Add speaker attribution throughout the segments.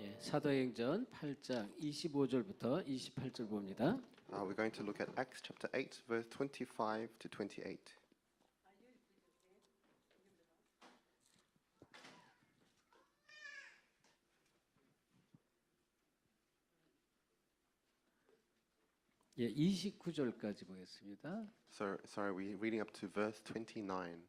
Speaker 1: 예, 사도행전 8장 25절부터 28절 봅니다.
Speaker 2: We're going to look at Acts chapter 8, verse 25 to 28.
Speaker 1: 예, 29절까지 보겠습니다.
Speaker 2: Sorry, we're reading up to verse 29.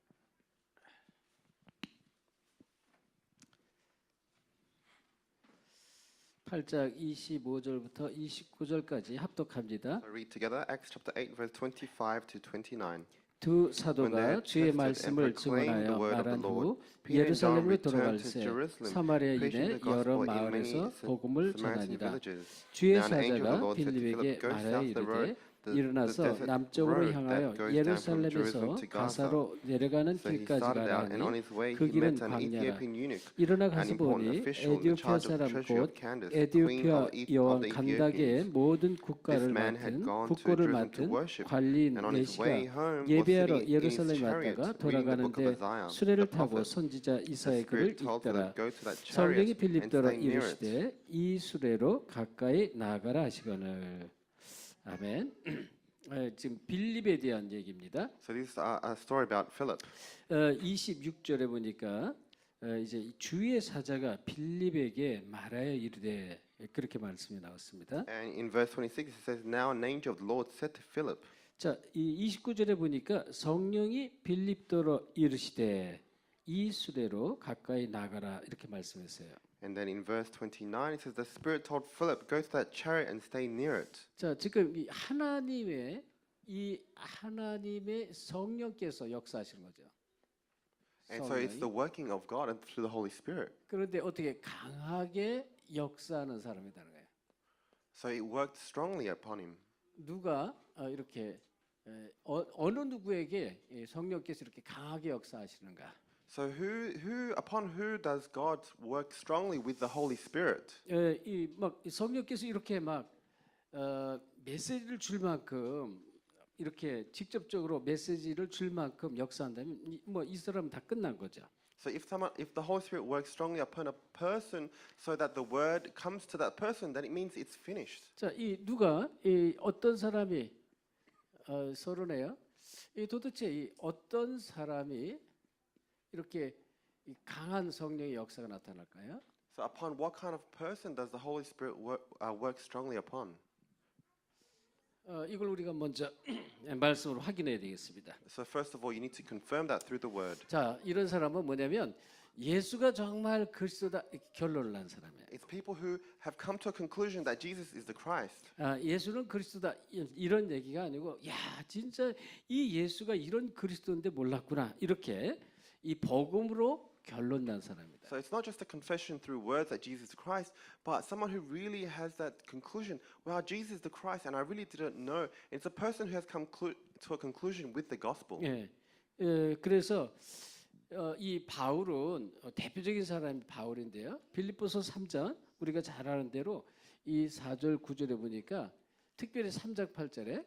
Speaker 1: 팔장 25절부터 29절까지 합독합니다.
Speaker 2: So read together Acts chapter 8, verse 25 to 29.
Speaker 1: 두 사도가 주의 말씀을 증언하여 말한 후 예루살렘으로 돌아갈새 사마리아인의 여러 마을에서 복음을 전하니라. 주의 사자가 빌립에게 말하여 이르되 일어나서 남쪽으로 향하여 예루살렘에서 가사로 내려가는 길까지 가라 하니 그 길은 광야라. 일어나 가서 보니 에디오피아 사람 곧 에디오피아 여왕 간다게의 모든 국가를 맡은 국고를 맡은 관리인 메시가 예배하러 예루살렘에 왔다가 돌아가는데 수레를 타고 선지자 이사의 글을 읽더라. 성령이 빌립더러 이르시되 이 수레로 가까이 나아가라 하시거늘. 아멘. 지금 빌립에 대한 얘기입니다.
Speaker 2: So this is a story about Philip.
Speaker 1: 26절에 보니까 이제 주의 사자가 빌립에게 말하여 이르되 그렇게 말씀이 나왔습니다.
Speaker 2: And in verse 26 it says, Now an angel of the Lord said to Philip.
Speaker 1: 자, 이 29절에 보니까 성령이 빌립더러 이르시되 이 수레로 가까이 나가라 이렇게 말씀했어요.
Speaker 2: And then in verse 29 it says, The Spirit told Philip, Go to that chariot and stay near it.
Speaker 1: 자, 지금 이 하나님의 성령께서 역사하시는 거죠.
Speaker 2: And so it's the working of God and through the Holy Spirit.
Speaker 1: 그런데 어떻게 강하게 역사하는 사람이라는 거예요.
Speaker 2: So it worked strongly upon him.
Speaker 1: 누가 이렇게 어느 누구에게 성령께서 이렇게 강하게 역사하시는가?
Speaker 2: So upon who does God work strongly with the Holy Spirit?
Speaker 1: 막 성령께서 이렇게 막 메시지를 줄 만큼 이렇게 직접적으로 메시지를 줄 만큼 역사한다면 뭐 이 사람은 다 끝난 거죠.
Speaker 2: So if the Holy Spirit works strongly upon a person so that the word comes to that person, then it means it's finished.
Speaker 1: 자, 어떤 사람이 서론에요. 도대체 도대체 어떤 사람이 이렇게 강한 성령의 역사가 나타날까요?
Speaker 2: So upon what kind of person does the Holy Spirit work strongly upon?
Speaker 1: 이걸 우리가 먼저 말씀으로 확인해야 되겠습니다.
Speaker 2: So first of all, you need to confirm that through the word.
Speaker 1: 자, 이런 사람은 뭐냐면 예수가 정말 그리스도다 결론을 난 사람이에요.
Speaker 2: It's people who have come to a conclusion that Jesus is the Christ.
Speaker 1: 예수는 그리스도다 이런 얘기가 아니고 야, 진짜 이 예수가 이런 그리스도인데 몰랐구나. 이렇게 이 복음으로 결론 난 사람입니다.
Speaker 2: So it's not just a confession through words that Jesus is Christ, but someone who really has that conclusion, wow, Jesus is the Christ and I really didn't know. It's a person who has come to a conclusion with the gospel.
Speaker 1: 예, 그래서 이 바울은 대표적인 사람이 바울인데요. 빌립보서 3장 우리가 잘 아는 대로 이 4절 9절에 보니까 특별히 3장 8절에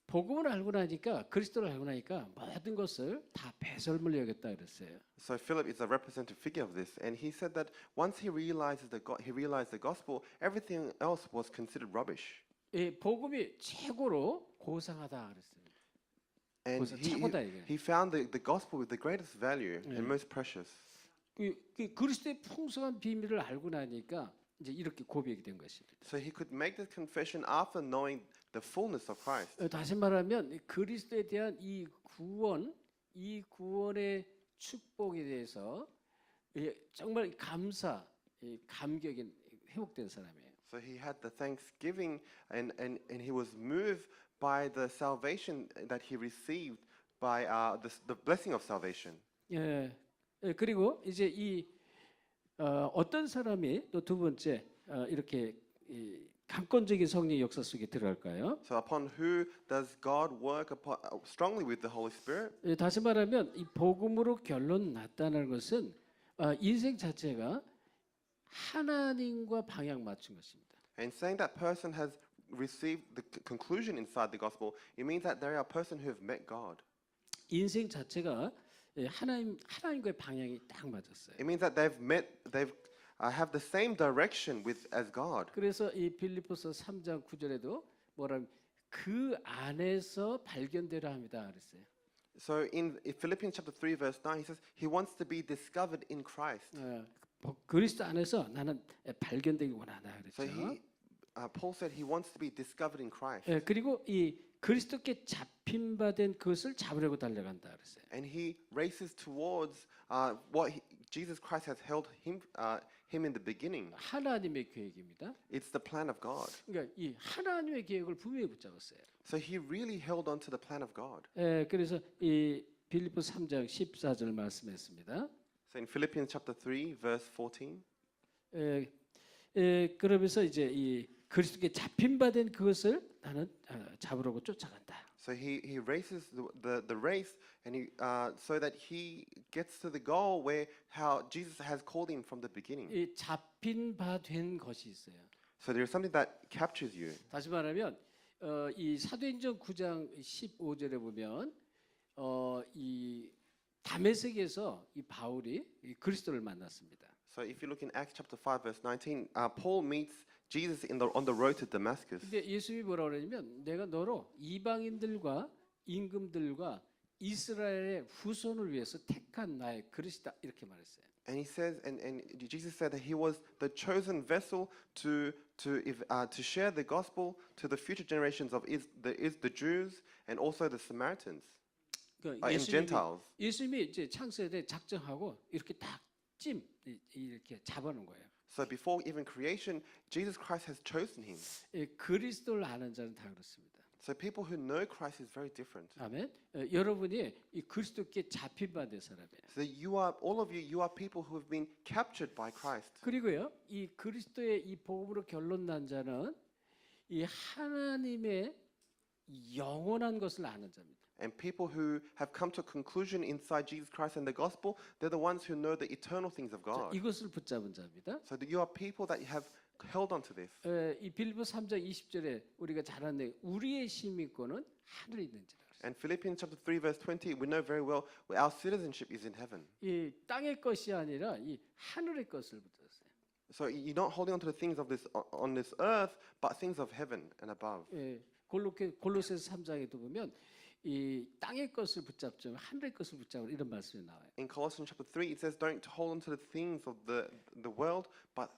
Speaker 1: 복음을 알고 나니까 그리스도를 알고 나니까 모든 것을 다 배설물 여겼다 그랬어요.
Speaker 2: So Philip is a representative figure of this, and he said that once he realized the gospel, everything else was considered rubbish.
Speaker 1: 이 복음이 최고로 고상하다 그랬어요.
Speaker 2: And he found the gospel with the greatest value and most precious.
Speaker 1: 그리스도의 풍성한 비밀을 알고 나니까 이제 이렇게 고백이 된 것입니다.
Speaker 2: So he could make this confession after knowing the fullness of Christ.
Speaker 1: 다시 말하면 그리스도에 대한 이 구원의 축복에 대해서 정말 감격이 회복된 사람이에요.
Speaker 2: So he had the thanksgiving and he was moved by the salvation that he received by the blessing of salvation.
Speaker 1: 그리고 이제 어떤 사람이 또 두 번째 이렇게 강권적인 성령의 역사 속에 들어갈까요?
Speaker 2: So upon who does God work strongly with the Holy Spirit?
Speaker 1: 다시 말하면 이 복음으로 결론 났다는 것은 인생 자체가 하나님과 방향 맞춘 것입니다.
Speaker 2: And saying that person has received the conclusion inside the gospel, it means that they are a person who have met God.
Speaker 1: 인생 자체가 하나님과의 방향이 딱 맞았어요.
Speaker 2: It means that they've have the same direction with as God.
Speaker 1: 그래서 이 빌립보서 3장 9절에도 뭐라 그 안에서 발견되라 합니다. 그랬어요.
Speaker 2: So in Philippians chapter 3 verse 9 he says he wants to be discovered in Christ.
Speaker 1: 그리스도 안에서 나는 발견되기 원한다
Speaker 2: So
Speaker 1: 그랬죠.
Speaker 2: Paul said he wants to be discovered in Christ.
Speaker 1: 그리고 이 그리스도께 잡힌 바 된 그것을 잡으려고 달려간다 그랬어요.
Speaker 2: And he races towards what Jesus Christ has held him in the beginning.
Speaker 1: 하나님의 계획입니다.
Speaker 2: It's the plan of God.
Speaker 1: 그러니까 이 하나님의 계획을 분명히 붙잡았어요.
Speaker 2: So he really held on to the plan of God.
Speaker 1: 그래서 이 빌립보 3장 14절 말씀했습니다.
Speaker 2: So in Philippians chapter 3 verse 14.
Speaker 1: 그러면서 이제 이 그리스도께 잡힌 바 된 그것을 나는 잡으려고 쫓아간다.
Speaker 2: So he races the race and he so that he gets to the goal where how Jesus has called him from the beginning.
Speaker 1: 이 잡힌 바 된 것이 있어요.
Speaker 2: So there's something that captures you.
Speaker 1: 다시 말하면 이 사도행전 9장 15절에 보면 이 다메섹에서 이 바울이 이 그리스도를 만났습니다.
Speaker 2: So if you look in Acts chapter 5 verse 19, Paul meets Jesus on the road to Damascus.
Speaker 1: 근데 예수님이 뭐라고 그러냐면 내가 너로 이방인들과 임금들과 이스라엘의 후손을 위해서 택한 나의 그릇이다 이렇게 말했어요.
Speaker 2: And he says, and Jesus said that he was the chosen vessel to share the gospel to the future generations of the Jews and also the Samaritans, and Gentiles.
Speaker 1: 예수님이 이제 창세에 작정하고 이렇게 이렇게 잡아놓은 거예요.
Speaker 2: So before even creation, Jesus Christ has chosen him.
Speaker 1: 그리스도를 아는 자는 다 그렇습니다.
Speaker 2: So people who know Christ is very different.
Speaker 1: 아멘. 여러분이 이 그리스도께 잡힌 바 된 사람이에요.
Speaker 2: So all of you are people who have been captured by Christ.
Speaker 1: 그리고요, 이 그리스도의 이 복음으로 결론 난 자는 이 하나님의 영원한 것을 아는 자입니다.
Speaker 2: And people who have come to a conclusion inside Jesus Christ and the gospel, they're the ones who know the eternal things of God.
Speaker 1: 이것을 붙잡은 자입니다.
Speaker 2: So you are people that have held on to this.
Speaker 1: 이 빌립보 3장 20절에 우리가 잘 아는 우리의 시민권은 하늘에 있는 자라.
Speaker 2: And Philippians chapter 3 verse 20, we know very well our citizenship is in heaven.
Speaker 1: 이 땅의 것이 아니라 이 하늘의 것을 붙잡았어요.
Speaker 2: So you're not holding on to the things of this on this earth, but things of heaven and above.
Speaker 1: 골로새서 3장에도 보면 이 땅의 것을 붙잡지 하늘의 것을 붙잡으라 이런 말씀이 나와요.
Speaker 2: In Colossians chapter 3 it says don't hold on to the things of the world but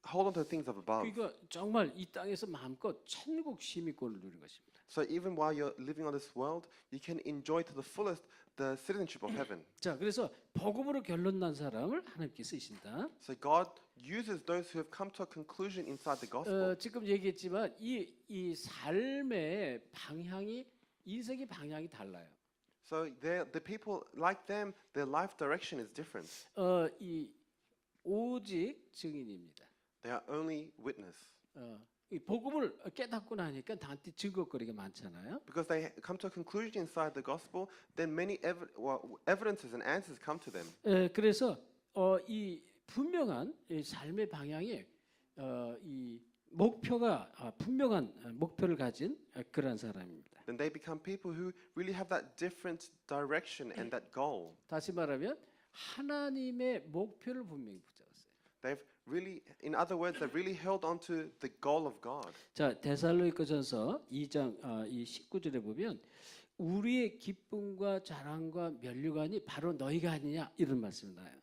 Speaker 2: hold on to the things of above.
Speaker 1: 그러니까 정말 이 땅에서 마음껏 천국 시민권을 누리는 것입니다.
Speaker 2: So even while you're living on this world you can enjoy to the fullest the citizenship of heaven.
Speaker 1: 자, 그래서 복음으로 결론 난 사람을 하나님께 쓰신다.
Speaker 2: So God uses those who have come to a conclusion inside the gospel.
Speaker 1: 지금 얘기했지만 이 삶의 방향이 인생의 방향이 달라요.
Speaker 2: So the people like them, their life direction is different.
Speaker 1: 이 오직 증인입니다.
Speaker 2: They are only witness.
Speaker 1: 이 복음을 깨닫고 나니까 나한테 증거거리가 많잖아요.
Speaker 2: Because they come to a conclusion inside the gospel, then many evidences and answers come to them.
Speaker 1: 그래서 이 분명한 이 삶의 방향이 이 목표가 분명한 목표를 가진 그런 사람입니다.
Speaker 2: Then they become people who really have that different direction and that goal.
Speaker 1: 다시 말하면 하나님의 목표를 분명히 붙잡았어요.
Speaker 2: They've really, in other words, they've really held on to the goal of God.
Speaker 1: 자, 데살로니가전서 2장 이 19절에 보면 우리의 기쁨과 자랑과 면류관이 바로 너희가 아니냐 이런 말씀이 나요.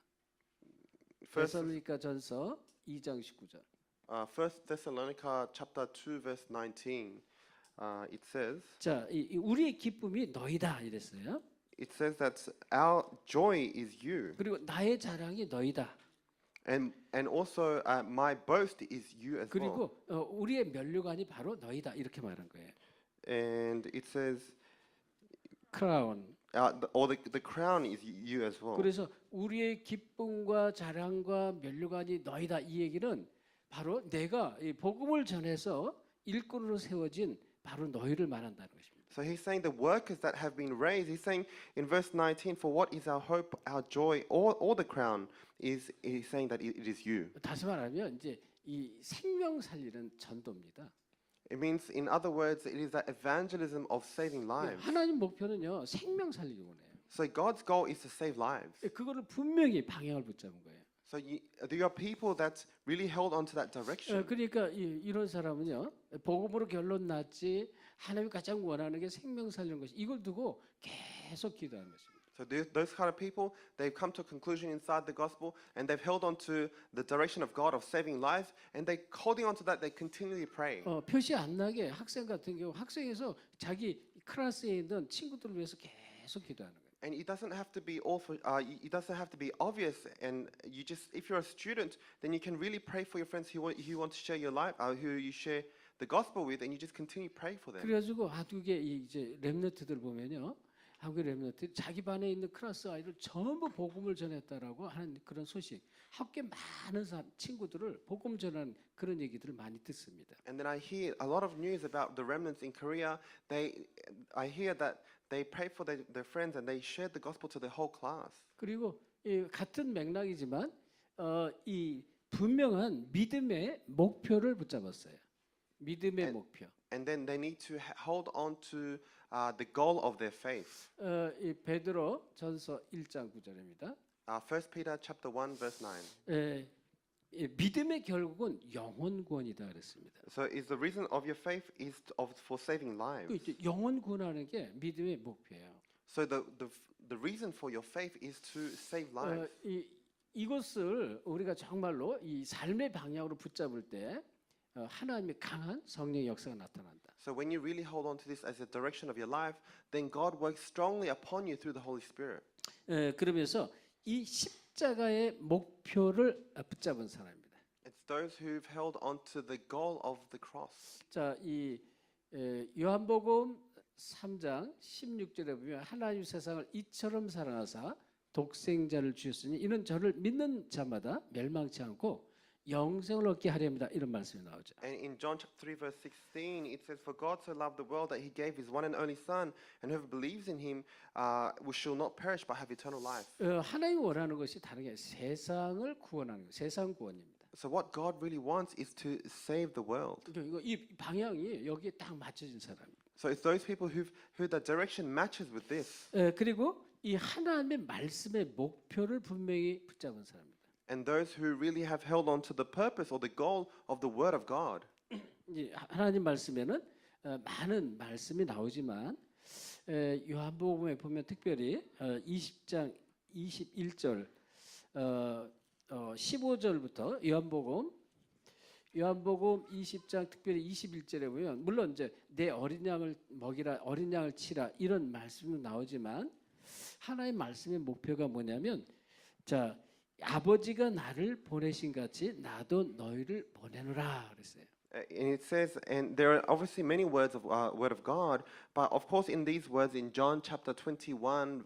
Speaker 1: 데살로니가전서 2장 19절.
Speaker 2: First Thessalonica chapter 2 verse 19, it says.
Speaker 1: 자, 이 우리의 기쁨이 너희다 이랬어요.
Speaker 2: It says that our joy is you.
Speaker 1: 그리고 나의 자랑이 너희다.
Speaker 2: And also my boast is you as well.
Speaker 1: 그리고 우리의 면류관이 바로 너희다 이렇게 말한 거예요.
Speaker 2: And it says
Speaker 1: crown.
Speaker 2: or the crown is you as well.
Speaker 1: 그래서 우리의 기쁨과 자랑과 면류관이 너희다 이 얘기는 바로 내가 이 복음을 전해서 일꾼으로 세워진 바로 너희를 말한다는 것입니다.
Speaker 2: So he's saying the workers that have been raised. He's saying in verse 19, for what is our hope, our joy, or the crown? He's saying that it is you.
Speaker 1: 다시 말하면 이제 이 생명 살리는 전도입니다.
Speaker 2: It means, in other words, it is that evangelism of saving lives.
Speaker 1: 하나님 목표는요 생명 살리기 원해요.
Speaker 2: So God's goal is to save lives.
Speaker 1: 그거를 분명히 방향을 붙잡은 거예요.
Speaker 2: So there are people that really held on to that direction.
Speaker 1: 그러니까 이런 사람은요, 복음으로 결론 났지 하나님이 가장 원하는 게 생명 살리는 것이 이걸 두고 계속 기도하는 것입니다.
Speaker 2: So those kind of people, they've come to a conclusion inside the gospel, and they've held on to the direction of God of saving lives, and they holding on to that, they continually pray.
Speaker 1: 표시 안 나게 학생 같은 경우 학생에서 자기 클래스에 있는 친구들을 위해서 계속 기도하는 거예요.
Speaker 2: And it doesn't have to be it doesn't have to be obvious. And you just, if you're a student, then you can really pray for your friends who want to share your life, who you share the gospel with, and you just continue praying for them.
Speaker 1: 그래가지고 한국의 이제 렘넌트들 보면요, 한국의 렘넌트 자기 반에 있는 클래스 아이들 전부 복음을 전했다라고 하는 그런 소식, 학교에 많은 친구들을 복음 전하는 그런 얘기들을 많이 듣습니다.
Speaker 2: And then I hear a lot of news about the remnants in Korea. I hear that they pray for their friends and they shared the gospel to the whole class.
Speaker 1: 그리고 같은 맥락이지만 이 분명한 믿음의 목표를 붙잡았어요. 믿음의 목표.
Speaker 2: And then they need to hold on to the goal of their faith.
Speaker 1: 이 베드로 전서 1장 9절입니다.
Speaker 2: 1 Peter chapter 1 verse 9.
Speaker 1: 믿음의 결국은 영혼 구원이다 그랬습니다.
Speaker 2: So is the reason of your faith is for saving lives.
Speaker 1: 영혼 구원하는 게 믿음의 목표예요.
Speaker 2: So the reason for your faith is to save lives.
Speaker 1: 이것을 우리가 정말로 이 삶의 방향으로 붙잡을 때 하나님의 강한 성령의 역사가 나타난다.
Speaker 2: So when you really hold on to this as a direction of your life, then God works strongly upon you through the Holy Spirit.
Speaker 1: 그러면서 이 십자가의 목표를 붙잡은 사람입니다.
Speaker 2: It's those who've held on to the goal of the cross.
Speaker 1: 자, 이 요한복음 3장 16절에 보면 하나님 세상을 이처럼 사랑하사 독생자를 주셨으니 이는 저를 믿는 자마다 멸망치 않고 영생을 얻게 하려 합니다. 이런 말씀이 나오죠.
Speaker 2: And in John chapter 3 verse 16 it says, For God so loved the world that he gave his one and only son, and whoever believes in him shall not perish but have eternal life.
Speaker 1: 하나님이 원하는 것이 다른 게 세상을 구원하는 거, 세상 구원입니다.
Speaker 2: So what God really wants is to save the world.
Speaker 1: 이 방향이 여기에 딱 맞춰진 사람입니다.
Speaker 2: So it's those people who the direction matches with this.
Speaker 1: 그리고 이 하나님의 말씀의 목표를 분명히 붙잡은 사람입니다.
Speaker 2: And those who really have held on to the purpose or the goal of the word of God.
Speaker 1: 하나님 말씀에는 많은 말씀이 나오지만 요한복음에 보면 특별히 20장 21절 15절부터 요한복음 20장 특별히 21절에 보면 물론 이제 내 어린 양을 먹이라 어린 양을 치라 이런 말씀은 나오지만 하나의 말씀의 목표가 뭐냐면 자 아버지가 나를 보내신 같이 나도 너희를 보내노라 그랬어요.
Speaker 2: And it says, and there are obviously many words of word of God, but of course in these words in John chapter 21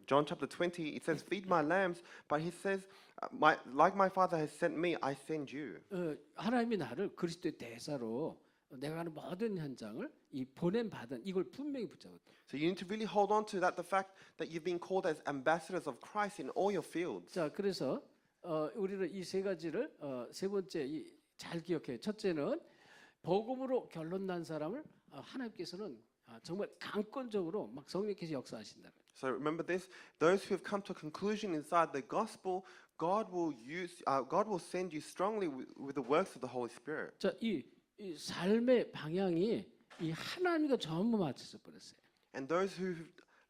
Speaker 2: John chapter 20 it says, feed my lambs, but he says, like my Father has sent me, I send you.
Speaker 1: 하나님이 나를 그리스도의 대사로 내가 하는 모든 현장을 이 보냄 받은 이걸 분명히 붙잡았다.
Speaker 2: So you need to really hold on to that, the fact that you've been called as ambassadors of Christ in all your fields.
Speaker 1: 자, 그래서 우리는 이 세 가지를 세 번째 잘 기억해요. 첫째는 복음으로 결론 난 사람을 하나님께서는 정말 강권적으로 막 성령께서 역사하신다.
Speaker 2: So remember this: those who have come to a conclusion inside the gospel, God will send you strongly with the works of the Holy Spirit.
Speaker 1: 자, 이 삶의 방향이 이 하나님과 전부 맞춰져 버렸어요.
Speaker 2: And those who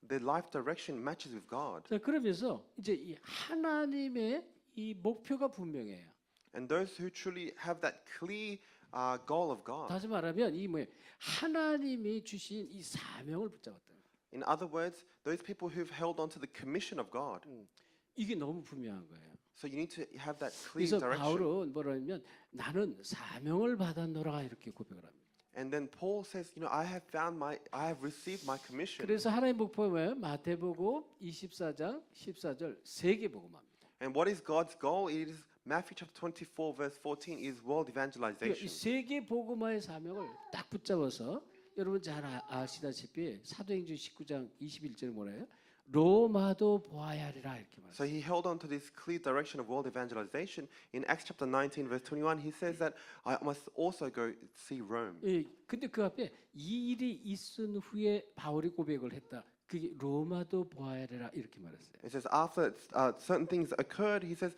Speaker 2: their life direction matches with God.
Speaker 1: 자, 그러면서 이제 이 하나님의 이 목표가 분명해요.
Speaker 2: And those who truly have that clear goal of God.
Speaker 1: 다시 말하면 이 뭐예요? 하나님이 주신 이 사명을 붙잡았다.
Speaker 2: In other words, those people who've held on to the commission of God.
Speaker 1: 이게 너무 분명한 거예요.
Speaker 2: So you need to have that clear
Speaker 1: 그래서
Speaker 2: direction.
Speaker 1: 바울은 뭐라면 나는 사명을 받았노라 이렇게 고백을 합니다.
Speaker 2: And then Paul says, I have received my commission.
Speaker 1: 그래서 하나님 목표가 뭐예요? 마태복음 24장 14절 세계 복음합니다.
Speaker 2: And what is God's goal? It is Matthew chapter 24 verse 14 is world
Speaker 1: 이
Speaker 2: evangelization.
Speaker 1: 세계 복음화의 사명을 딱 붙잡아서 여러분 잘 아시다시피 사도행전 19장 21절에 뭐래요? 로마도 보아야 하리라 이렇게 말해요.
Speaker 2: So he held on to this clear direction of world evangelization. In Acts chapter 19 verse 21 he says that I must also go see Rome.
Speaker 1: 근데 그 앞에 이 일이 있은 후에 바울이 고백을 했다. 그게 로마도 보아야 하라 이렇게 말했어요.
Speaker 2: It says after certain things occurred, he says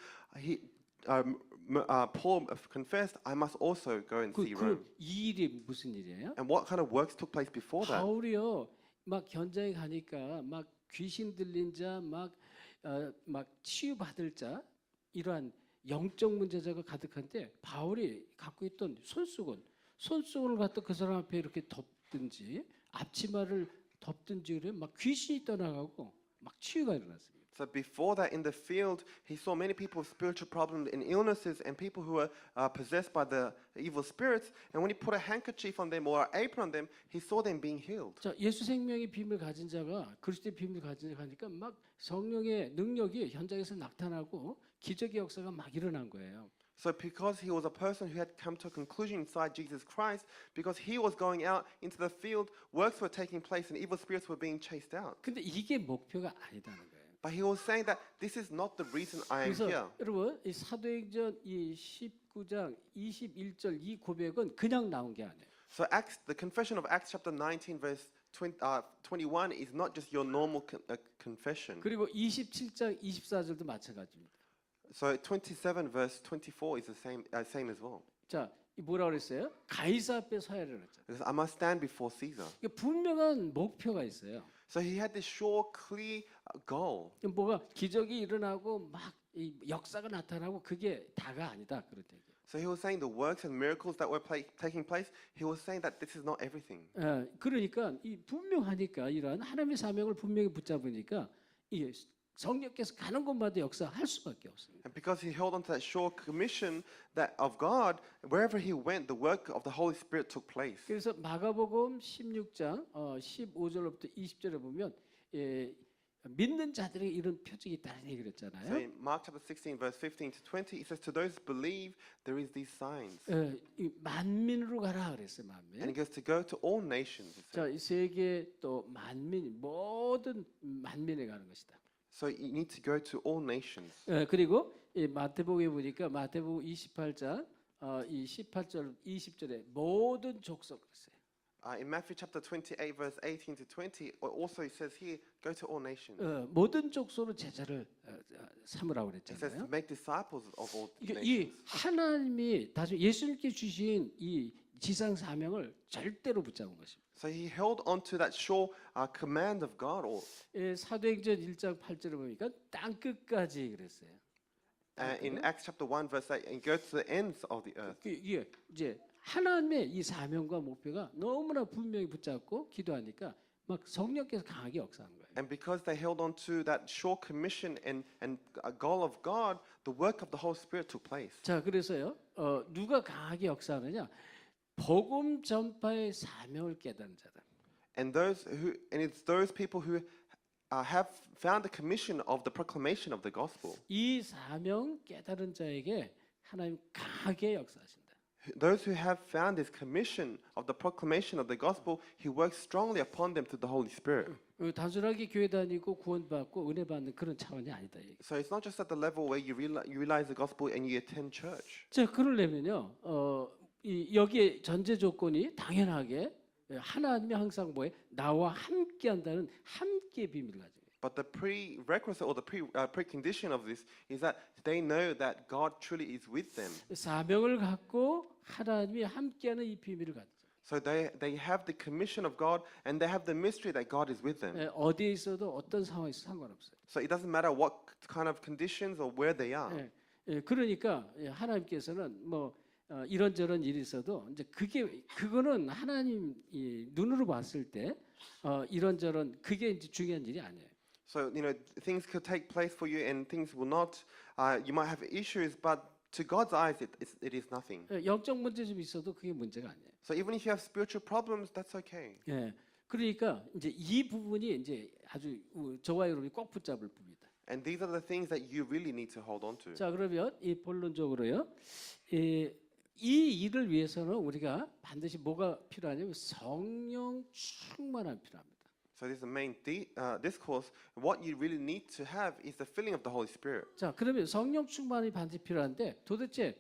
Speaker 2: Paul confessed, I must also go and see Rome.
Speaker 1: 이 일이 무슨 일이에요?
Speaker 2: And what kind of works took place before that?
Speaker 1: 바울이요, 막 현장에 가니까 막 귀신 들린 자, 막 치유받을 자 이러한 영적 문제자가 가득한데 바울이 갖고 있던 손수건을 갖다 그 사람 앞에 이렇게 덮든지 앞치마를 덮든지 그래 막 귀신이 떠나가고 막 치유가 일어났습니다.
Speaker 2: So before that, in the field, he saw many people with spiritual problems and illnesses, and people who were possessed by the evil spirits. And when he put a handkerchief on them or an apron on them, he saw them being healed.
Speaker 1: 자, 예수 생명의 비밀 가진 자가 그리스도의 비밀 가진 자가 하니까 막 성령의 능력이 현장에서 나타나고 기적의 역사가 막 일어난 거예요.
Speaker 2: So because he was a person who had come to a conclusion inside Jesus Christ, because he was going out into the field, works were taking place and evil spirits were being chased out.
Speaker 1: 근데 이게 목표가 아니다는 거예요.
Speaker 2: But he was saying that this is not the reason I am
Speaker 1: 그래서
Speaker 2: here.
Speaker 1: 여러분 이 사도행전 이 19장 21절 이 고백은 그냥 나온 게 아니에요.
Speaker 2: So the confession of Acts chapter 19 verse 21 is not just your normal confession.
Speaker 1: 그리고 27장 24절도 마찬가지입니다.
Speaker 2: So 27 verse 24 is the same as well.
Speaker 1: 자, 이 뭐라 그랬어요? 가이사 앞에 서야 그랬죠.
Speaker 2: Because I must stand before Caesar.
Speaker 1: 분명한 목표가 있어요.
Speaker 2: So he had this sure, clear goal.
Speaker 1: 뭐가 기적이 일어나고 막 이 역사가 나타나고 그게 다가 아니다 그런 얘기예요.
Speaker 2: So he was saying the works and miracles that were taking place. He was saying that this is not everything.
Speaker 1: 그러니까 이 분명하니까 이런 하나님의 사명을 분명히 붙잡으니까 이 성령께서 가는 곳마다 역사할 수밖에 없습니다.
Speaker 2: And because he held on to that sure commission that of God, wherever he went, the work of the Holy Spirit took place.
Speaker 1: 그래서 마가복음 16장 15절부터 20절에 보면 믿는 자들에게 이런 표적이 있다는 얘기를
Speaker 2: So
Speaker 1: 했잖아요.
Speaker 2: in Mark chapter 16, verse 15 to 20, it says, "To those who believe, there is these signs."
Speaker 1: 이 만민으로 가라 그랬어요.
Speaker 2: And
Speaker 1: 만민.
Speaker 2: it goes to go to all nations. It says.
Speaker 1: 자, 이 세계 또 만민 모든 만민에 가는 것이다.
Speaker 2: So you need to go to all nations.
Speaker 1: 그리고 이 마태복음에 보니까 마태복음 28장 이 18절 20절에 모든 족속 그랬어요.
Speaker 2: In Matthew chapter 28, verse 18 to 20, also it says here, go to all nations.
Speaker 1: 모든 족속으로 제자를 삼으라고
Speaker 2: It says to
Speaker 1: 그랬잖아요.
Speaker 2: make disciples of all
Speaker 1: 이
Speaker 2: nations.
Speaker 1: 하나님이 다시 예수님께 주신 이 지상 사명을 절대로 붙잡은 것입니다.
Speaker 2: So he held on to that sure command of God.
Speaker 1: 사도행전 1장 8절에 보니까 땅 끝까지 그랬어요.
Speaker 2: In Acts chapter 1, verse 8, and go to the ends of the earth.
Speaker 1: 이게 이제 하나님의 이 사명과 목표가 너무나 분명히 붙잡고 기도하니까 막 성령께서 강하게 역사한 거예요.
Speaker 2: And because they held on to that sure commission and a goal of God, the work of the Holy Spirit took place.
Speaker 1: 자, 그래서요. 누가 강하게 역사하느냐? 복음 전파의 사명을 깨닫는 자들.
Speaker 2: And it's those people who have found the commission of the proclamation of the gospel.
Speaker 1: 이 사명 깨달은 자에게 하나님 강하게 역사하신다.
Speaker 2: Those who have found this commission of the proclamation of the gospel, He works strongly upon them through the Holy Spirit.
Speaker 1: 단순하게 교회 다니고 구원받고 은혜 받는 그런 차원이 아니다.
Speaker 2: So it's not just at the level where you realize the gospel and you attend church.
Speaker 1: 자, 그러려면요. 여기에 전제 조건이 당연하게 하나님이 항상 뭐에 나와 함께한다는 함께 비밀을 가지고.
Speaker 2: But the prerequisite or the precondition of this is that they know that God truly is with them.
Speaker 1: 사명을 갖고 하나님이 함께하는 이 비밀을 가지고.
Speaker 2: So they have the commission of God and they have the mystery that God is with them.
Speaker 1: 어디에 있어도 어떤 상황에서 상관없어요.
Speaker 2: So it doesn't matter what kind of conditions or where they are.
Speaker 1: 그러니까 하나님께서는 뭐 이런저런 일이 있어도 이제 그거는 하나님 눈으로 봤을 때 이런저런 그게 이제 중요한 일이 아니에요.
Speaker 2: So things could take place for you and things will not. You might have issues, but to God's eyes, it is nothing.
Speaker 1: 영적 문제 좀 있어도 그게 문제가 아니에요.
Speaker 2: So even if you have spiritual problems, that's okay.
Speaker 1: 그러니까 이제 이 부분이 이제 아주 저와 여러분이 꼭 붙잡을 부분이다.
Speaker 2: And these are the things that you really need to hold on to.
Speaker 1: 자, 그러면 이 본론적으로요. 이 일을 위해서는 우리가 반드시 뭐가 필요하냐면 성령 충만함이 필요합니다.
Speaker 2: So this is the main discourse. What you really need to have is the filling of the Holy Spirit.
Speaker 1: 자, 그러면 성령 충만이 반드시 필요한데 도대체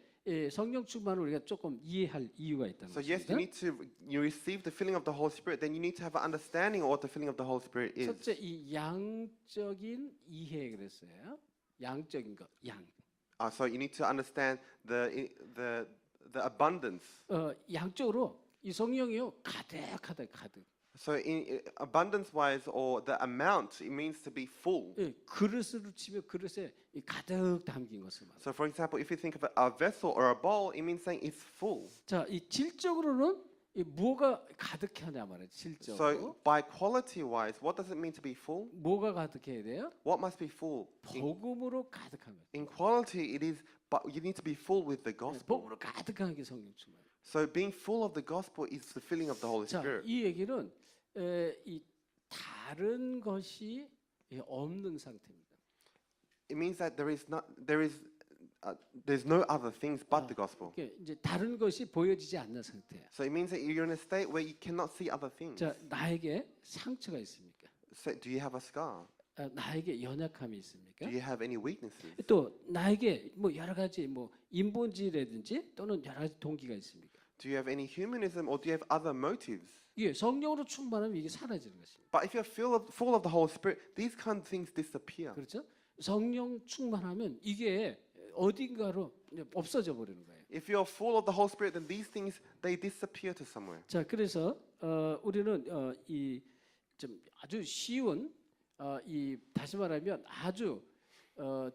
Speaker 1: 성령 충만을 우리가 조금 이해할 이유가 있다는
Speaker 2: So yes, you
Speaker 1: 것입니다.
Speaker 2: need to you receive the filling of the Holy Spirit. Then you need to have an understanding of what the filling of the Holy Spirit is.
Speaker 1: 첫째 이 양적인 이해 그랬어요. 양적인 것, 양.
Speaker 2: So you need to understand the abundance.
Speaker 1: 양적으로 이 성령이요 가득하다 가득.
Speaker 2: So in abundance-wise or the amount, it means to be full.
Speaker 1: 그릇으로 치면 그릇에 이 가득 담긴 것을 말해요.
Speaker 2: So for example, if you think of a vessel or a bowl, it means saying it's full.
Speaker 1: 자, 이 질적으로는 이 뭐가 가득하냐 말이에요. 질적으로.
Speaker 2: So by quality-wise, what does it mean to be full?
Speaker 1: 뭐가 가득해야 돼요?
Speaker 2: What must be full?
Speaker 1: 복음으로 가득한 거예요.
Speaker 2: In quality, it is, but you need to be full with the gospel.
Speaker 1: 복음으로 가득한 게 성령 충만.
Speaker 2: So being full of the gospel is the filling of the Holy
Speaker 1: 자,
Speaker 2: Spirit.
Speaker 1: 이 얘기는 이 다른 것이 없는 상태입니다.
Speaker 2: It means that there's no other things but the gospel.
Speaker 1: 이게 이제 다른 것이 보여지지 않는 상태예요.
Speaker 2: So it means that you're in a state where you cannot see other things.
Speaker 1: 자, 나에게 상처가 있습니까?
Speaker 2: So do you have a scar?
Speaker 1: 나에게 연약함이 있습니까?
Speaker 2: Do you have any weaknesses?
Speaker 1: 또 나에게 뭐 여러 가지 뭐 인본주의라든지 또는 여러 가지 동기가 있습니까?
Speaker 2: Do you have any humanism or do you have other motives?
Speaker 1: 이게 성령으로 충만하면 이게 사라지는 것입니다.
Speaker 2: But if you're full of the Holy Spirit, these kind of things disappear.
Speaker 1: 그렇죠? 성령 충만하면 이게 어딘가로 없어져 버리는 거예요.
Speaker 2: If you're full of the Holy Spirit, then these things they disappear to somewhere.
Speaker 1: 자, 그래서 우리는 이 좀 아주 쉬운 이 다시 말하면 아주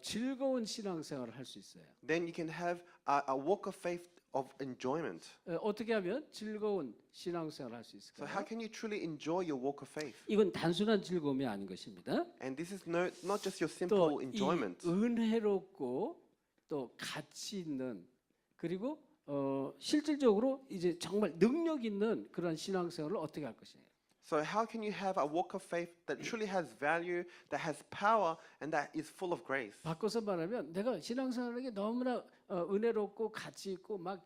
Speaker 1: 즐거운 신앙생활을 할 수 있어요.
Speaker 2: Then you can have a walk of faith of enjoyment.
Speaker 1: 어떻게 하면 즐거운 신앙생활을 할 수
Speaker 2: So
Speaker 1: 있을까요?
Speaker 2: how can you truly enjoy your walk of faith?
Speaker 1: 이건 단순한 즐거움이 아닌 것입니다.
Speaker 2: And this is not just your
Speaker 1: 또
Speaker 2: simple
Speaker 1: 이
Speaker 2: enjoyment.
Speaker 1: 은혜롭고 또 가치 있는 그리고 실질적으로 이제 정말 능력 있는 그런 신앙생활을 어떻게 할 것이냐.
Speaker 2: So how can you have a walk of faith that truly has value, that has power, and that is full of grace?
Speaker 1: 바꿔서 말하면 내가 신앙생활에게 너무나 은혜롭고 가치 있고 막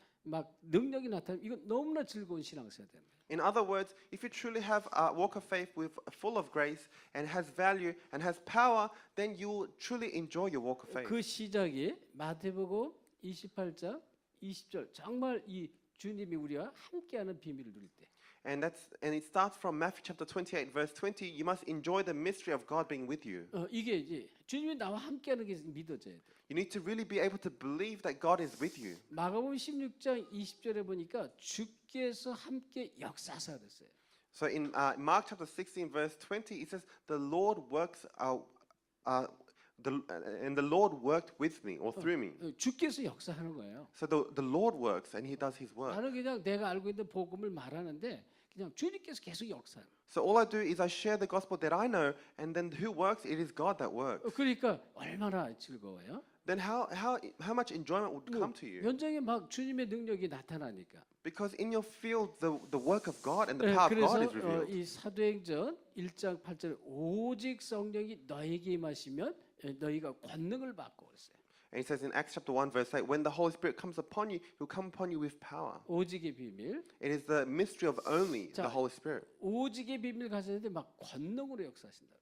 Speaker 1: 능력이 나타나면 이건 너무나 즐거운 신앙생활이 되는 거예요.
Speaker 2: In other words, if you truly have a walk of faith with full of grace and has value and has power, then you will truly enjoy your walk of faith.
Speaker 1: 그 시작이 마태복음 28장 20절 정말 이 주님이 우리와 함께하는 비밀을 누릴 때.
Speaker 2: And it starts from Matthew chapter 28 verse 20. You must enjoy the mystery of God being with you.
Speaker 1: 이게 이제 주님이 나와 함께하는 게 믿어져야 돼.
Speaker 2: You need to really be able to believe that God is with you.
Speaker 1: 마가복음 16장 20절에 보니까 주께서 함께 역사하사 그랬어요.
Speaker 2: So in Mark chapter 16 verse 20 it says the Lord works and the Lord worked with me or through me.
Speaker 1: 주께서 역사하는 거예요.
Speaker 2: So the Lord works and he does his work.
Speaker 1: 나는 그냥 내가 알고 있는 복음을 말하는데 그냥 주님께서 계속 역사해요.
Speaker 2: So all I do is I share the gospel that I know, and then who works? It is God that works.
Speaker 1: 그러니까 얼마나 즐거워요?
Speaker 2: Then how much enjoyment would come to you?
Speaker 1: 현장에 막 주님의 능력이 나타나니까.
Speaker 2: Because in your field, the work of God and the
Speaker 1: 네,
Speaker 2: power of God
Speaker 1: 그래서
Speaker 2: is revealed.
Speaker 1: 이 사도행전 1장 8절에 오직 성령이 너에게 임하시면 너희가 권능을 받고 그랬어요.
Speaker 2: And it says in Acts chapter 1 verse 8, when the Holy Spirit comes upon you, He'll come upon you with power.
Speaker 1: 오직의 비밀.
Speaker 2: It is the mystery of only
Speaker 1: 자,
Speaker 2: the Holy Spirit.
Speaker 1: 오직의 비밀 가졌는데 막 권능으로 역사하신다.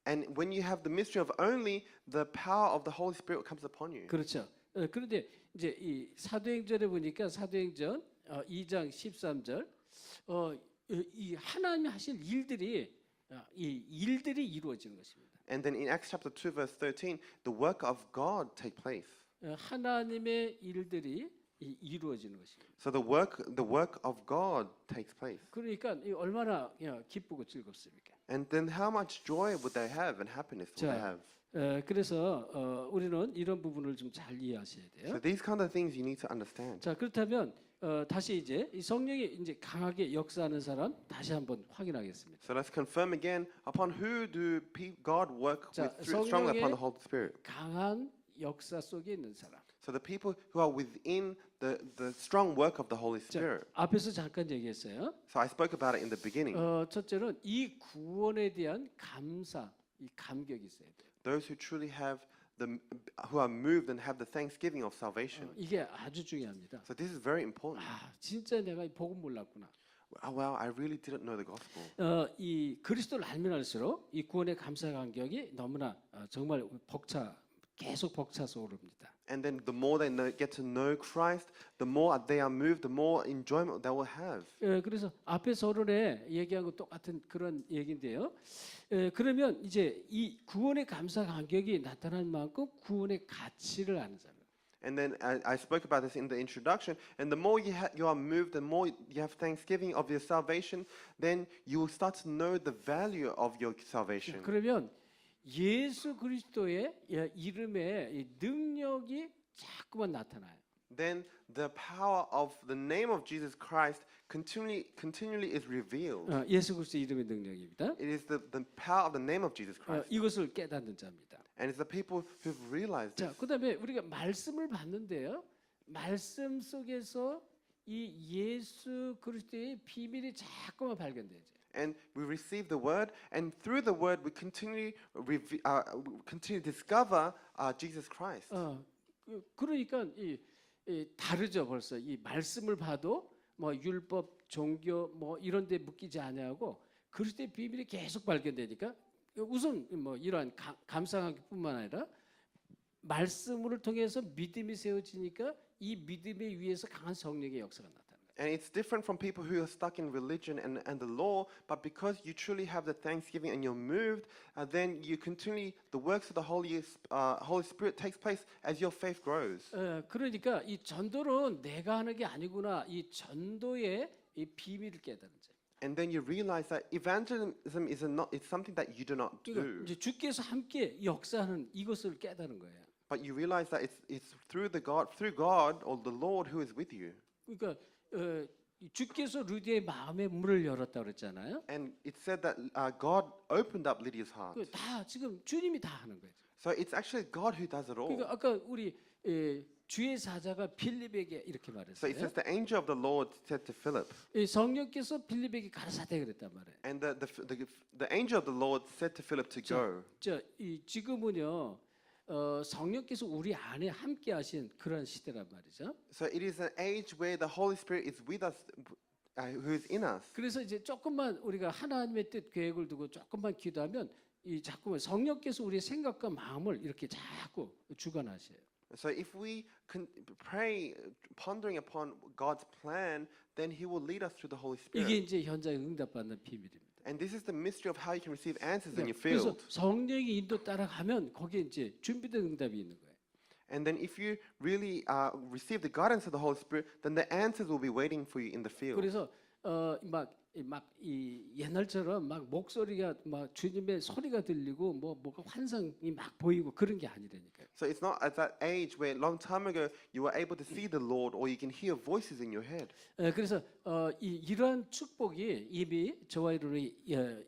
Speaker 2: And when you have the mystery of only, the power of the Holy Spirit comes upon you.
Speaker 1: 그렇죠. 그런데 이제 이 사도행전에 보니까 사도행전 2장 13절 이 하나님이 하실 일들이 이 일들이 이루어지는 것입니다.
Speaker 2: And then in Acts chapter 2 verse 13, the work of God take place.
Speaker 1: 하나님의 일들이 이루어지는 것입니다.
Speaker 2: So the work of God takes place.
Speaker 1: 그러니까 이 얼마나 기쁘고 즐겁습니까?
Speaker 2: And then how much joy would they have and happiness would they
Speaker 1: 자,
Speaker 2: have?
Speaker 1: 그래서 우리는 이런 부분을 좀 잘 이해하셔야 돼요.
Speaker 2: So these kind of things you need to understand.
Speaker 1: 자, 그렇다면 다시 이제 이 성령이 이제 강하게 역사하는 사람 다시 한번 확인하겠습니다.
Speaker 2: So let's confirm again upon who do God work
Speaker 1: 자,
Speaker 2: strongly upon
Speaker 1: 성령의
Speaker 2: the Holy Spirit.
Speaker 1: 강한 역사 속에 있는 사람.
Speaker 2: So the people who are within the strong work of the Holy Spirit.
Speaker 1: 자, 앞에서 잠깐 얘기했어요.
Speaker 2: So I spoke about it in the beginning.
Speaker 1: 첫째는 이 구원에 대한 감사, 이 감격이 있어야 돼요.
Speaker 2: Those who truly have who are moved and have the thanksgiving of salvation.
Speaker 1: 이게 아주 중요합니다.
Speaker 2: So this is very important.
Speaker 1: 진짜 내가 이 복음 몰랐구나.
Speaker 2: Well, I really didn't know the gospel.
Speaker 1: 이 그리스도를 알면 알수록 이 구원의 감사 감격이 너무나 정말 계속 벅차서 오릅니다.
Speaker 2: And then the more they get to know Christ, the more they are moved, the more enjoyment they will have.
Speaker 1: 그래서 앞에 서론에 얘기한 것 똑같은 그런 얘기인데요. 그러면 이제 이 구원의 감사 감격이 나타난 만큼 구원의 가치를 아는 사람.
Speaker 2: And then I spoke about this in the introduction. And the more you are moved, the more you have thanksgiving of your salvation, then you will start to know the value of your salvation.
Speaker 1: 그러면 예수 그리스도의 이름의 이 능력이 자꾸만 나타나요.
Speaker 2: Then the power of the name of Jesus Christ continually is revealed.
Speaker 1: 예수 그리스도 이름의 능력입니다.
Speaker 2: It is the power of the name of Jesus Christ.
Speaker 1: 이것을 깨닫는 자입니다.
Speaker 2: And it's the people who've realized
Speaker 1: 자,
Speaker 2: this.
Speaker 1: 그다음에 우리가 말씀을 받는데요. 말씀 속에서 이 예수 그리스도의 비밀이 자꾸만 발견되죠.
Speaker 2: And we receive the word, and through the word we continue discover Jesus Christ.
Speaker 1: 그러니까 이 다르죠 벌써. 이 말씀을 봐도 뭐 율법, 종교 뭐 이런 데 묶이지 아니하고 그리스도의 비밀이 계속 발견되니까 우선 뭐 이러한 감상하기뿐만 아니라 말씀을 통해서 믿음이 세워지니까 이 믿음에 위에서 강한 성령의 역사가 나타납니다.
Speaker 2: And it's different from people who are stuck in religion and the law, but because you truly have the thanksgiving and you're moved, then you continually, the works of the Holy Spirit takes place as your faith grows.
Speaker 1: 그러니까 이 전도는 내가 하는 게 아니구나. 이 전도의 이 비밀을 깨달은 거죠.
Speaker 2: And then you realize that evangelism it's something that you do not do.
Speaker 1: 그러니까 이제 주께서 함께 역사하는 이것을 깨달은 거예요.
Speaker 2: But you realize that it's through God or the Lord who is with you.
Speaker 1: 그러니까 주께서 루디의 마음의 문을 열었다 그랬잖아요.
Speaker 2: And it said that God opened up Lydia's heart.
Speaker 1: 다 지금 주님이 다 하는 거죠.
Speaker 2: So it's actually God who does it all.
Speaker 1: 그러니까 아까 우리 주의 사자가 빌립에게 이렇게
Speaker 2: So
Speaker 1: 말했어요.
Speaker 2: it says the angel of the Lord said to Philip,
Speaker 1: 성령께서 빌립에게 가라사대 그랬단 말이에요.
Speaker 2: and the angel of the Lord said to Philip to go.
Speaker 1: 지금은요 성령께서 우리 안에 함께 하신 그런 시대란 말이죠.
Speaker 2: So it is an age where the Holy Spirit is with us, who is in us.
Speaker 1: 그래서 이제 조금만 우리가 하나님의 뜻 계획을 두고 조금만 기도하면 이 자꾸만 성령께서 우리의 생각과 마음을 이렇게 자꾸 주관하셔요.
Speaker 2: So if we can pray, pondering upon God's plan, then He will lead us through the Holy
Speaker 1: 이게
Speaker 2: Spirit.
Speaker 1: 이제 현장에 응답받는 비밀입니다.
Speaker 2: And this is the mystery of how you can receive answers in your
Speaker 1: 그래서
Speaker 2: field.
Speaker 1: 성령의 인도 따라가면 거기에 이제 준비된 응답이 있는 거예요.
Speaker 2: And then if you really receive the guidance of the Holy Spirit, then the answers will be waiting for you in the field.
Speaker 1: 그래서 이 옛날처럼 막 목소리가 막 주님의 소리가 들리고 뭐가 환상이 막 보이고 그런 게 아니라니까요.
Speaker 2: So it's not at that age where long time ago you were able to see the Lord or you can hear voices in your head.
Speaker 1: 그래서 이러한 축복이 이미 저와 이론이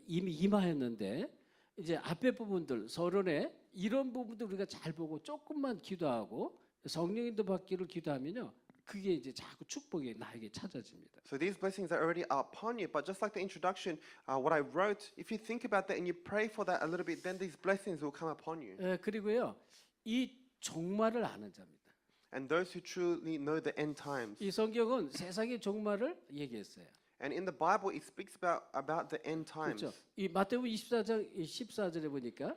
Speaker 1: 이미 임하였는데 이제 앞에 부분들 서론에 이런 부분들 우리가 잘 보고 조금만 기도하고 성령인도 받기를 기도하면요. 그게 이제 자꾸 축복이 나에게 찾아집니다.
Speaker 2: So these blessings are already upon you, but just like the introduction, what I wrote, if you think about that and you pray for that a little bit, then these blessings will come upon you.
Speaker 1: 그리고요, 이 종말을 아는 자입니다.
Speaker 2: And those who truly know the end times.
Speaker 1: 이 성경은 세상의 종말을 얘기했어요.
Speaker 2: And in the Bible, it speaks about the end times.
Speaker 1: 그렇죠. 이 마태복음 24장 14절에 보니까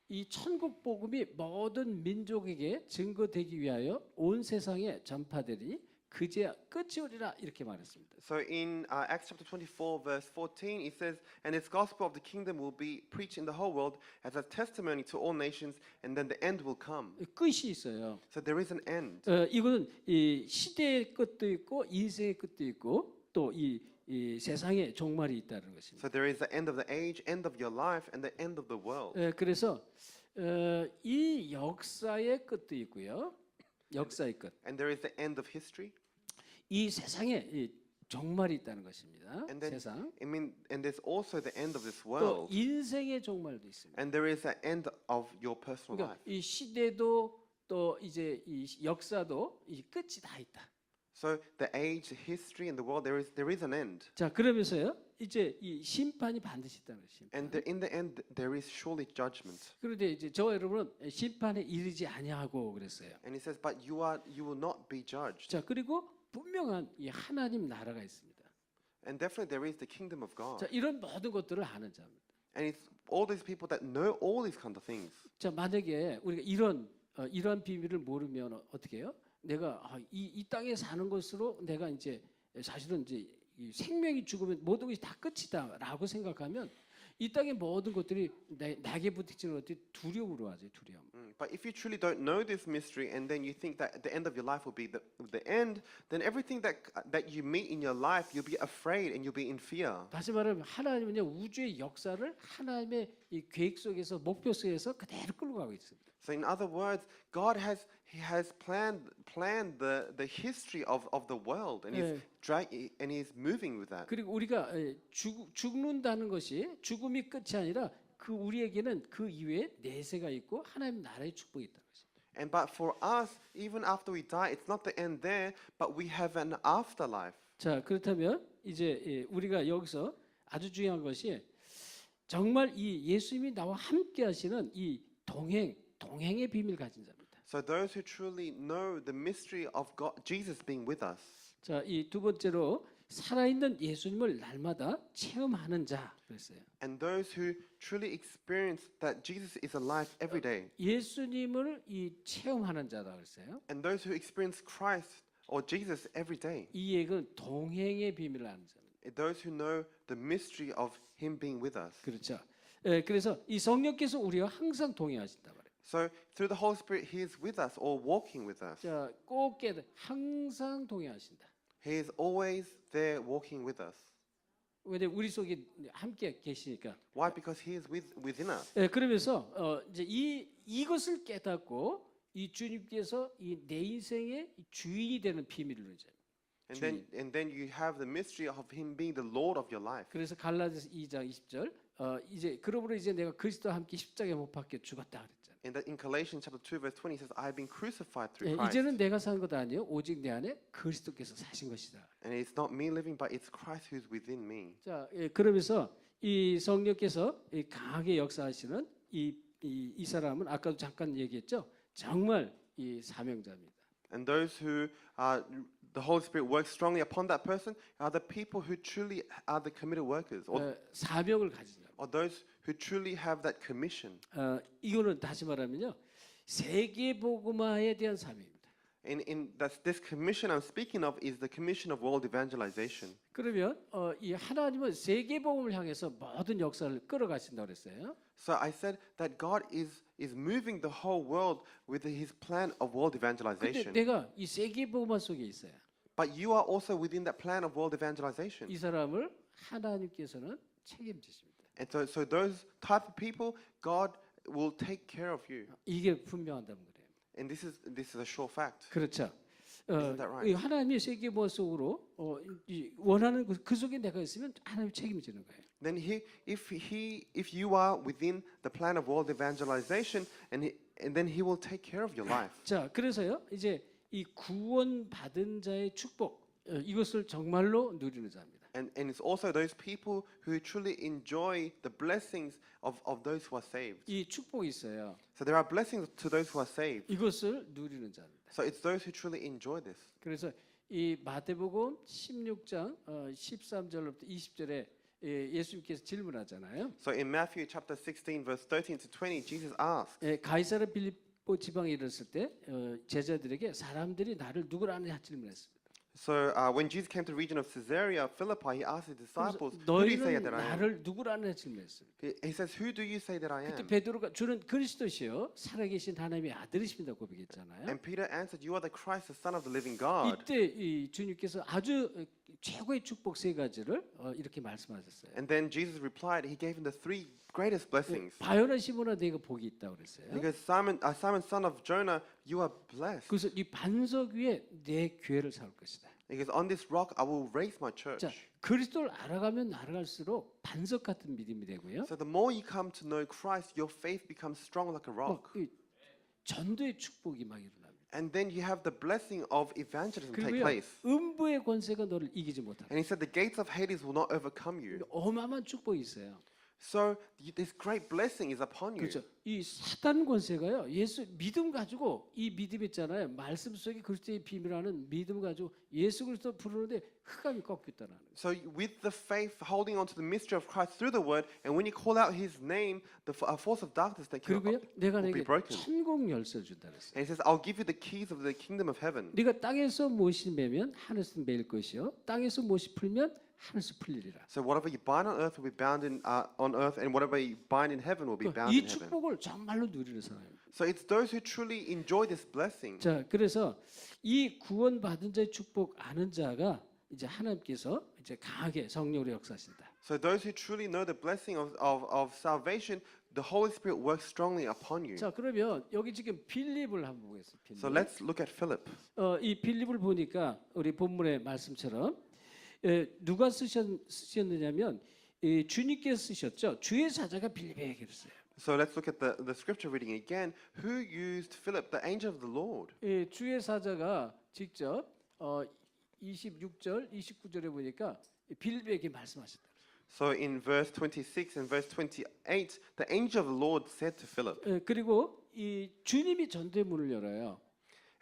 Speaker 1: 이 천국 복음이 모든 민족에게 증거되기 위하여 온 세상에 전파되리니 그제야 끝이 오리라 이렇게 말했습니다.
Speaker 2: So in Acts chapter 24 verse 14 it says, and its gospel of the kingdom will be preached in the whole world as a testimony to all nations, and then the end will come.
Speaker 1: 끝이 있어요.
Speaker 2: So there is an end.
Speaker 1: 이거는 이 시대의 끝도 있고 인생의 끝도 있고 또 이 세상의 종말이 있다는 것입니다.
Speaker 2: So there is the end of the age, end of your life, and the end of the world.
Speaker 1: 그래서 이 역사의 끝도 있고요. 역사의 끝.
Speaker 2: And there is the end of history.
Speaker 1: 이 세상에 이 종말이 있다는 것입니다.
Speaker 2: And then,
Speaker 1: 세상.
Speaker 2: and there's also the end of this
Speaker 1: 또
Speaker 2: world.
Speaker 1: 인생의 종말도 있습니다.
Speaker 2: And there is the end of your personal
Speaker 1: 그러니까
Speaker 2: life.
Speaker 1: 이 시대도 또 이제 이 역사도 이 끝이 다 있다.
Speaker 2: So the age, the history, and the world, there is an end.
Speaker 1: 자, 그러면서요. 이제 이 심판이 반드시 있다는 것입니다.
Speaker 2: And in the end, there is surely judgment.
Speaker 1: 그런데 이제 저와 여러분은 심판에 이르지 아니하고 그랬어요.
Speaker 2: And he says, but you will not be judged.
Speaker 1: 자, 그리고 분명한 이 하나님 나라가 있습니다.
Speaker 2: And definitely there is the kingdom of God.
Speaker 1: 자, 이런 모든 것들을 아는 자입니다.
Speaker 2: And it's all these people that know all these kind of things.
Speaker 1: 자, 만약에 우리가 이런 이러한 비밀을 모르면 어떻게 해요? 내가 이 땅에 사는 것으로 내가 이제 사실은 이제 이 생명이 죽으면 모든 것이 다 끝이다라고 생각하면 이 땅의 모든 것들이 나에게 부딪히는 것들이 두려움으로 하죠. 두려움.
Speaker 2: But if you truly don't know this mystery and then you think that the end of your life will be the end, then everything that you meet in your life, you'll be afraid and you'll be in fear.
Speaker 1: 다시 말하면 하나님은요 우주의 역사를 하나님의 이 계획 속에서 목표 속에서 그대로 끌고 가고 있습니다.
Speaker 2: So in other words, God has planned the history of the world and he's moving with that.
Speaker 1: 그리고 우리가 죽는다는 것이 죽음이 끝이 아니라 그 우리에게는 그 이외에 내세가 있고 하나님 나라의 축복이 있다는 것입니다.
Speaker 2: And but for us, even after we die, it's not the end there, but we have an afterlife.
Speaker 1: 자 그렇다면 이제 우리가 여기서 아주 중요한 것이 정말 이 예수님이 나와 함께 하시는 이 동행의 비밀 가진 자입니다.
Speaker 2: So those who truly know the mystery of God, Jesus being with us.
Speaker 1: 자, 이 두 번째로 살아있는 예수님을 날마다 체험하는 자 그랬어요.
Speaker 2: And those who truly experience that Jesus is alive every day.
Speaker 1: 예수님을 이 체험하는 자다 그랬어요.
Speaker 2: And those who experience Christ or Jesus every day.
Speaker 1: 이 얘기는 동행의 비밀을 아는 자입니다.
Speaker 2: Those who know the mystery of Him being with us.
Speaker 1: 그렇죠. 그래서 이 성령께서 우리와 항상 동행하신다 말이에요.
Speaker 2: So through the Holy Spirit, He is with us or walking with us.
Speaker 1: 자, 꼭 항상 동행하신다.
Speaker 2: He is always there walking with us.
Speaker 1: 왜냐면 우리 속에 함께 계시니까.
Speaker 2: Why? Because He is within us.
Speaker 1: 그러면서 이제 이것을 깨닫고 이 주님께서 이 내 인생의 주인이 되는 비밀을 이제.
Speaker 2: And then you have the mystery of Him being the Lord of your life.
Speaker 1: 그래서 갈라디아서 2장 20절 이제 그러므로 이제 내가 그리스도와 함께 십자가에 못 박혀 죽었다 그랬잖아요.
Speaker 2: In Galatians chapter 2 verse 20 it says I have been crucified through Christ.
Speaker 1: 이제는 내가 사는 것 아니에요. 오직 내 안에 그리스도께서 사신 것이다.
Speaker 2: And it's not me living but it's Christ who's within me.
Speaker 1: 자, 그러면서 이 성령께서 강하게 역사하시는 이 사람은 아까도 잠깐 얘기했죠. 정말 이 사명자입니다.
Speaker 2: And those who the Holy Spirit works strongly upon that person are the people who truly are the committed workers or
Speaker 1: 사명을 가진 자.
Speaker 2: or those who truly have that commission.
Speaker 1: 이거는 다시 말하면요. 세계 복음화에 대한 사명입니다.
Speaker 2: In this commission I'm speaking of is the commission of world evangelization.
Speaker 1: 그러면 이 하나님은 세계 복음을 향해서 모든 역사를 끌어가신다고 그랬어요.
Speaker 2: So I said that God is moving the whole world with His plan of world
Speaker 1: 근데
Speaker 2: evangelization.
Speaker 1: 내가 이 세계 복음화 속에 있어요.
Speaker 2: But you are also within that plan of world evangelization.
Speaker 1: 이 사람을 하나님께서는 책임지십니다.
Speaker 2: And so those type of people, God will take care of you.
Speaker 1: 이게 분명하다는 거예요.
Speaker 2: And this is a sure fact.
Speaker 1: 그렇죠.
Speaker 2: Isn't that right?
Speaker 1: 이 하나님의 세계 복음화 속으로 원하는 그 속에 내가 있으면 하나님 책임지는 거예요.
Speaker 2: Then if you are within the plan of world evangelization, and then He will take care of your life.
Speaker 1: 자, 그래서요 이제 이 구원 받은 자의 축복 이것을 정말로 누리는 자입니다.
Speaker 2: And it's also those people who truly enjoy the blessings of those who are saved.
Speaker 1: 이 축복이 있어요.
Speaker 2: So there are blessings to those who are saved.
Speaker 1: 이것을 누리는 자입니다.
Speaker 2: So it's those who truly enjoy this.
Speaker 1: 그래서 이 마태복음 16장 13절부터 20절에 예수님께서 질문하잖아요.
Speaker 2: So in Matthew chapter 16 verse 13 to 20 Jesus asked.
Speaker 1: 가이사랴 빌립보 지방에 이르렀을 때 제자들에게 사람들이 나를 누구라 하느냐 질문했습니다.
Speaker 2: So when Jesus came to the region of Caesarea Philippi, he asked his disciples, "Who do you say
Speaker 1: 너희는
Speaker 2: that I am?"
Speaker 1: 나를 누구라 하느냐 질문했습니다.
Speaker 2: He says, "Who do you say that I
Speaker 1: 그때
Speaker 2: am?"
Speaker 1: 베드로가 주는 그리스도시요 살아계신 하나님의 아들이십니다 고백했잖아요.
Speaker 2: And Peter answered, "You are the Christ, the Son of the living God."
Speaker 1: 이때 이 주님께서 아주 최고의 축복 세 가지를 이렇게 말씀하셨어요.
Speaker 2: And then Jesus replied, he gave him the three greatest blessings.
Speaker 1: 바요나 시몬아 내가 복이 있다고 그랬어요.
Speaker 2: Because Simon, son of Jonah, you are blessed.
Speaker 1: 그래서 이 반석 위에 내 교회를 세울 것이다.
Speaker 2: Because on this rock I will raise my church.
Speaker 1: 자, 그리스도를 알아가면 알아갈수록 반석 같은 믿음이 되고요.
Speaker 2: So the more you come to know Christ, your faith becomes strong like a rock.
Speaker 1: 이 전도의 축복이 막 일어납니다.
Speaker 2: And then you have the blessing of evangelism take
Speaker 1: 그리고요,
Speaker 2: place.
Speaker 1: 음부의 권세가 너를 이기지 못한다.
Speaker 2: And he said the gates of Hades will not overcome you.
Speaker 1: 어마어마한 축복이 있어요.
Speaker 2: So this great blessing is upon you.
Speaker 1: 그렇죠. 이 사단 권세가요. 예수 믿음 가지고 이 믿음 있잖아요. 말씀 속에 그리스도의 비밀하는 믿음 가지고 예수 그리스도 부르는데 흑암이 꺾였다는 거예요.
Speaker 2: So with the faith, holding on to the mystery of Christ through the word, and when you call out His name, the force of darkness that
Speaker 1: 그리고요. 내가
Speaker 2: will be
Speaker 1: 내게
Speaker 2: broken.
Speaker 1: 천국 열쇠를 준다 그랬어요.
Speaker 2: And He says, "I'll give you the keys of the kingdom of heaven."
Speaker 1: 네가 땅에서 못이 매면 하늘에서 매일 것이요. 땅에서 못이 풀면 하늘에서 풀리리라.
Speaker 2: So whatever you bind on earth will be bound on earth, and whatever you bind in heaven will be bound
Speaker 1: 이
Speaker 2: in heaven.
Speaker 1: 축복을 정말로 누리는 사람입니다.
Speaker 2: So it's those who truly enjoy this blessing.
Speaker 1: 자, 그래서 이 구원받은 자의 축복 아는 자가 이제 하나님께서 이제 강하게 성령으로 역사하신다.
Speaker 2: So those who truly know the blessing of salvation, the Holy Spirit works strongly upon you.
Speaker 1: 자, 그러면 여기 지금 빌립을 한번 보겠습니다. 빌립.
Speaker 2: So let's look at Philip.
Speaker 1: 이 빌립을 보니까 우리 본문의 말씀처럼 누가 쓰셨느냐면 주님께서 쓰셨죠. 주의 사자가 빌립에게 그랬어요.
Speaker 2: So let's look at the scripture reading again. Who used Philip, the angel of the Lord?
Speaker 1: 주의 사자가 직접 26절, 29절에 보니까 빌립에게 말씀하셨다.
Speaker 2: So in verse 26 and verse 28, the angel of the Lord said to Philip,
Speaker 1: 그리고 이 주님이 전대문을 열어요.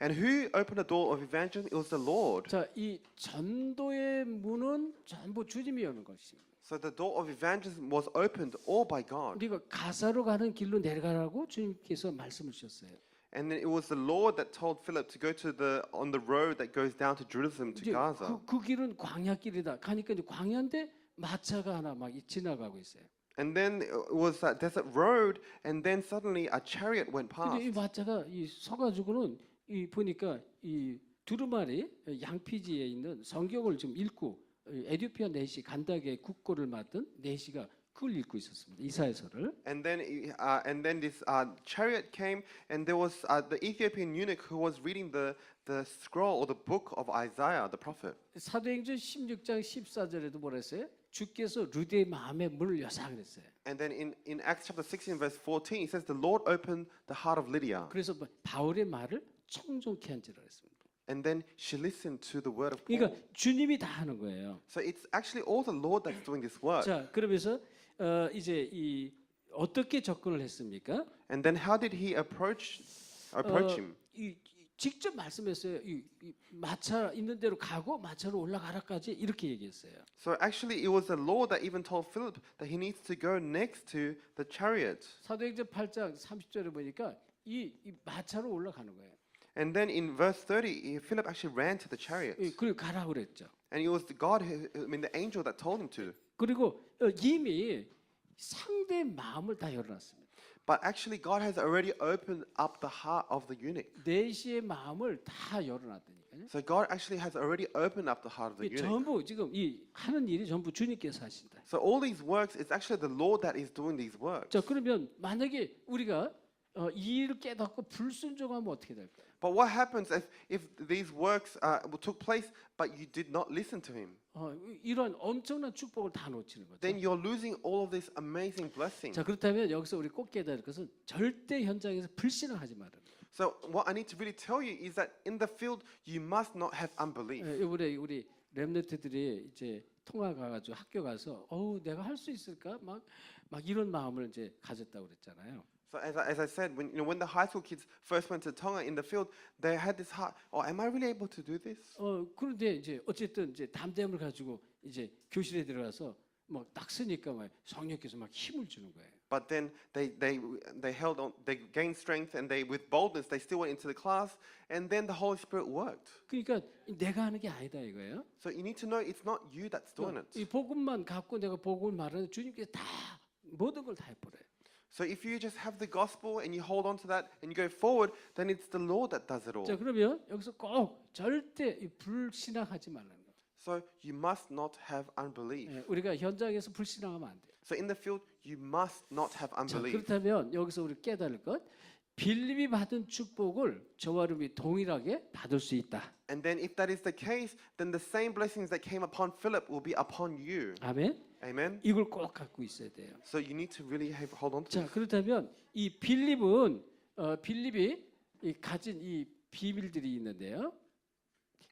Speaker 2: and who opened the door of evangelism? It was the Lord.
Speaker 1: 자, 이 전도의 문은 전부 주님이 여는 것입니다.
Speaker 2: So the door of evangelism was opened all by God.
Speaker 1: 우리가 가사로 가는 길로 내려가라고 주님께서 말씀을 주셨어요.
Speaker 2: And then it was the Lord that told Philip to go to on the road that goes down to Jerusalem to
Speaker 1: 이제
Speaker 2: Gaza.
Speaker 1: 그 길은 광야길이다. 가니까 이제 광야인데 마차가 하나 막 지나가고 있어요.
Speaker 2: And then it was that desert road, and then suddenly a chariot went
Speaker 1: 근데 이
Speaker 2: past.
Speaker 1: 마차가 이 서가지고는 이 보니까 이 두루마리 양피지에 있는 성경을 좀 읽고 에디오피아 내시 간다게 국고를 맡은 내시가 그걸 읽고 있었습니다. 이사야서를.
Speaker 2: And then this chariot came, and there was the Ethiopian eunuch who was reading the scroll or the book of Isaiah, the prophet.
Speaker 1: 사도행전 16장 14절에도 뭐라 했어요? 주께서 루디의 마음에 문을 여사 그랬어요.
Speaker 2: And then in Acts chapter 16 verse 14, it says the Lord opened the heart of Lydia,
Speaker 1: 그래서 바울의 말을 청종케 한지라 했습니다.
Speaker 2: and then she listened to the word of
Speaker 1: 그러니까
Speaker 2: Paul.
Speaker 1: 주님이 다 하는 거예요.
Speaker 2: So it's actually all the Lord that's doing this work.
Speaker 1: 자, 그러면서 이제 이 어떻게 접근을 했습니까?
Speaker 2: And then how did he approach him?
Speaker 1: 직접 말씀했어요. 이 마차 있는 대로 가고 마차로 올라가라까지 이렇게 얘기했어요.
Speaker 2: So actually, it was the Lord that even told Philip that he needs to go next to the chariot.
Speaker 1: 사도행전 8장 30절에 보니까 이 마차로 올라가는 거예요.
Speaker 2: And then in verse 30, Philip actually ran to the chariot.
Speaker 1: 그리고 가라고 그랬죠.
Speaker 2: And it was the God, the angel that told him to.
Speaker 1: 그리고 이미 상대의 마음을 다 열어놨습니다.
Speaker 2: But actually, God has already opened up the heart of the eunuch.
Speaker 1: 내시의 마음을 다 열어놨다니까요.
Speaker 2: So God actually has already opened up the heart of the eunuch.
Speaker 1: 전부 지금 이 하는 일이 전부 주님께서 하신다.
Speaker 2: So all these works, it's actually the Lord that is doing these works.
Speaker 1: 자, 그러면 만약에 우리가 이 일을 깨닫고 불순종하면 어떻게 될까요?
Speaker 2: But what happens if these works took place, but you did not listen to him?
Speaker 1: 이런 엄청난 축복을 다 놓치는 거죠.
Speaker 2: Then you're losing all of this amazing blessing.
Speaker 1: 자, 그렇다면 여기서 우리 꼭 깨달을 것은 절대 현장에서 불신을 하지 말아요.
Speaker 2: So what I need to really tell you is that in the field you must not have unbelief.
Speaker 1: 이번에 우리 렘넌트들이 이제 통화 가가지고 학교 가서 내가 할 수 있을까 막 이런 마음을 이제 가졌다고 그랬잖아요.
Speaker 2: So as I said, when the high school kids first went to Tonga in the field, they had this heart. Am I really able to do this?
Speaker 1: 그런데 이제 어쨌든 이제 담대함을 가지고 이제 교실에 들어가서 막 딱 쓰니까 막 성령께서 막 힘을 주는 거예요.
Speaker 2: But then they held on, they gained strength, and they with boldness they still went into the class, and then the Holy Spirit worked.
Speaker 1: 그러니까 내가 하는 게 아니다 이거예요.
Speaker 2: So you need to know it's not you that's doing it.
Speaker 1: 이 복음만 갖고 내가 복음을 말하는 주님께서 다 모든 걸 다 해버려요.
Speaker 2: So if you just have the gospel and you hold on to that and you go forward, then it's the Lord that does it all.
Speaker 1: 자, 그러면 여기서 꼭 절대 불신앙하지 말라는 거예요.
Speaker 2: So you must not have unbelief.
Speaker 1: 우리가 현장에서 불신앙하면 안 돼요.
Speaker 2: So in the field, you must not have
Speaker 1: 자,
Speaker 2: unbelief.
Speaker 1: 그렇다면 여기서 우리 깨달을 것, 빌립이 받은 축복을 저와 여러분이 동일하게 받을 수 있다.
Speaker 2: And then if that is the case, then the same blessings that came upon Philip will be upon you.
Speaker 1: 아멘.
Speaker 2: Amen.
Speaker 1: 이걸 꼭 갖고 있어야 돼요.
Speaker 2: So you need to really hold on to
Speaker 1: 자,
Speaker 2: this.
Speaker 1: 그렇다면 이 빌립은 빌립이 가진 이 비밀들이 있는데요.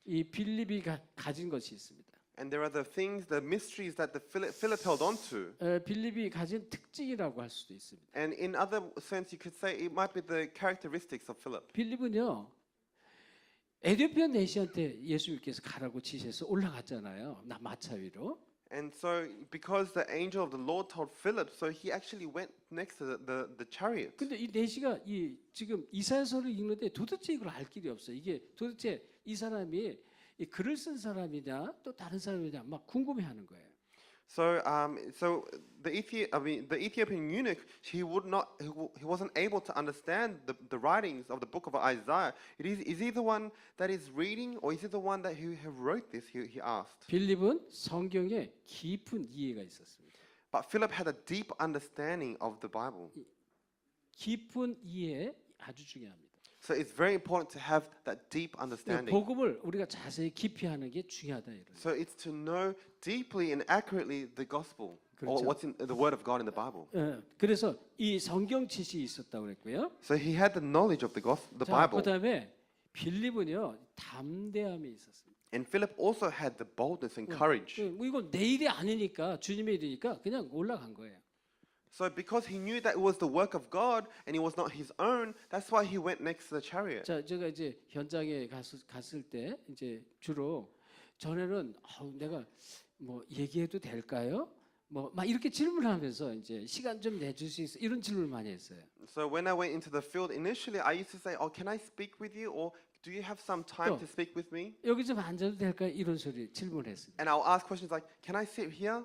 Speaker 1: 이 빌립이 가진 것이 있습니다.
Speaker 2: And there are the things, the mysteries that the Philip held on to.
Speaker 1: 빌립이 가진 특징이라고 할 수도 있습니다.
Speaker 2: And in other sense, you could say it might be the characteristics of Philip.
Speaker 1: 빌립은요, 에디오피아 내시한테 예수님께서 가라고 지시해서 올라갔잖아요. 마차 위로.
Speaker 2: And so, because the angel of the Lord told Philip, so he actually went next to the chariot.
Speaker 1: 근데 이 내시가 지금 이사야서를 읽는데 도대체 이걸 알 길이 없어요. 이게 도대체 이 사람이 이 글을 쓴 사람이냐 또 다른 사람이냐 막 궁금해하는 거예요.
Speaker 2: So the Ethiopian eunuch, he wasn't able to understand the writings of the book of Isaiah. Is he the one that is reading, or is he the one that who wrote this? He asked.
Speaker 1: 빌립은 성경에 깊은 이해가 있었습니다.
Speaker 2: But Philip had a deep understanding of the Bible.
Speaker 1: 깊은 이해 아주 중요합니다.
Speaker 2: So it's very important to have that deep understanding.
Speaker 1: 복음을 우리가 자세히 깊이 하는 게 중요하다 이런.
Speaker 2: So it's to know deeply and accurately the gospel, or
Speaker 1: 그렇죠.
Speaker 2: what's in the word of God in the Bible.
Speaker 1: 그래서 이 성경 지식이 있었다고 그랬고요.
Speaker 2: So he had the knowledge of the
Speaker 1: 자,
Speaker 2: Bible.
Speaker 1: 그다음에 빌립은요 담대함이 있었습니다.
Speaker 2: And Philip also had the boldness and courage.
Speaker 1: 뭐 이건 내 일이 아니니까 주님의 일이니까 그냥 올라간 거예요.
Speaker 2: So because he knew that it was the work of God and it was not his own, that's why he went next to the chariot.
Speaker 1: 자, 제가 이제 현장에 갔을 때 이제 주로 전에는 내가 뭐 얘기해도 될까요? 뭐 막 이렇게 질문하면서 이제 시간 좀 내줄 수 있어 이런 질문을 많이 했어요.
Speaker 2: So when I went into the field initially, I used to say, "Oh, can I speak with you?" or "Do you have some time to speak with me?"
Speaker 1: 여기 좀 앉아도 될까요? 이런 소리 질문했습니다.
Speaker 2: And I'll ask questions like, "Can I sit here?"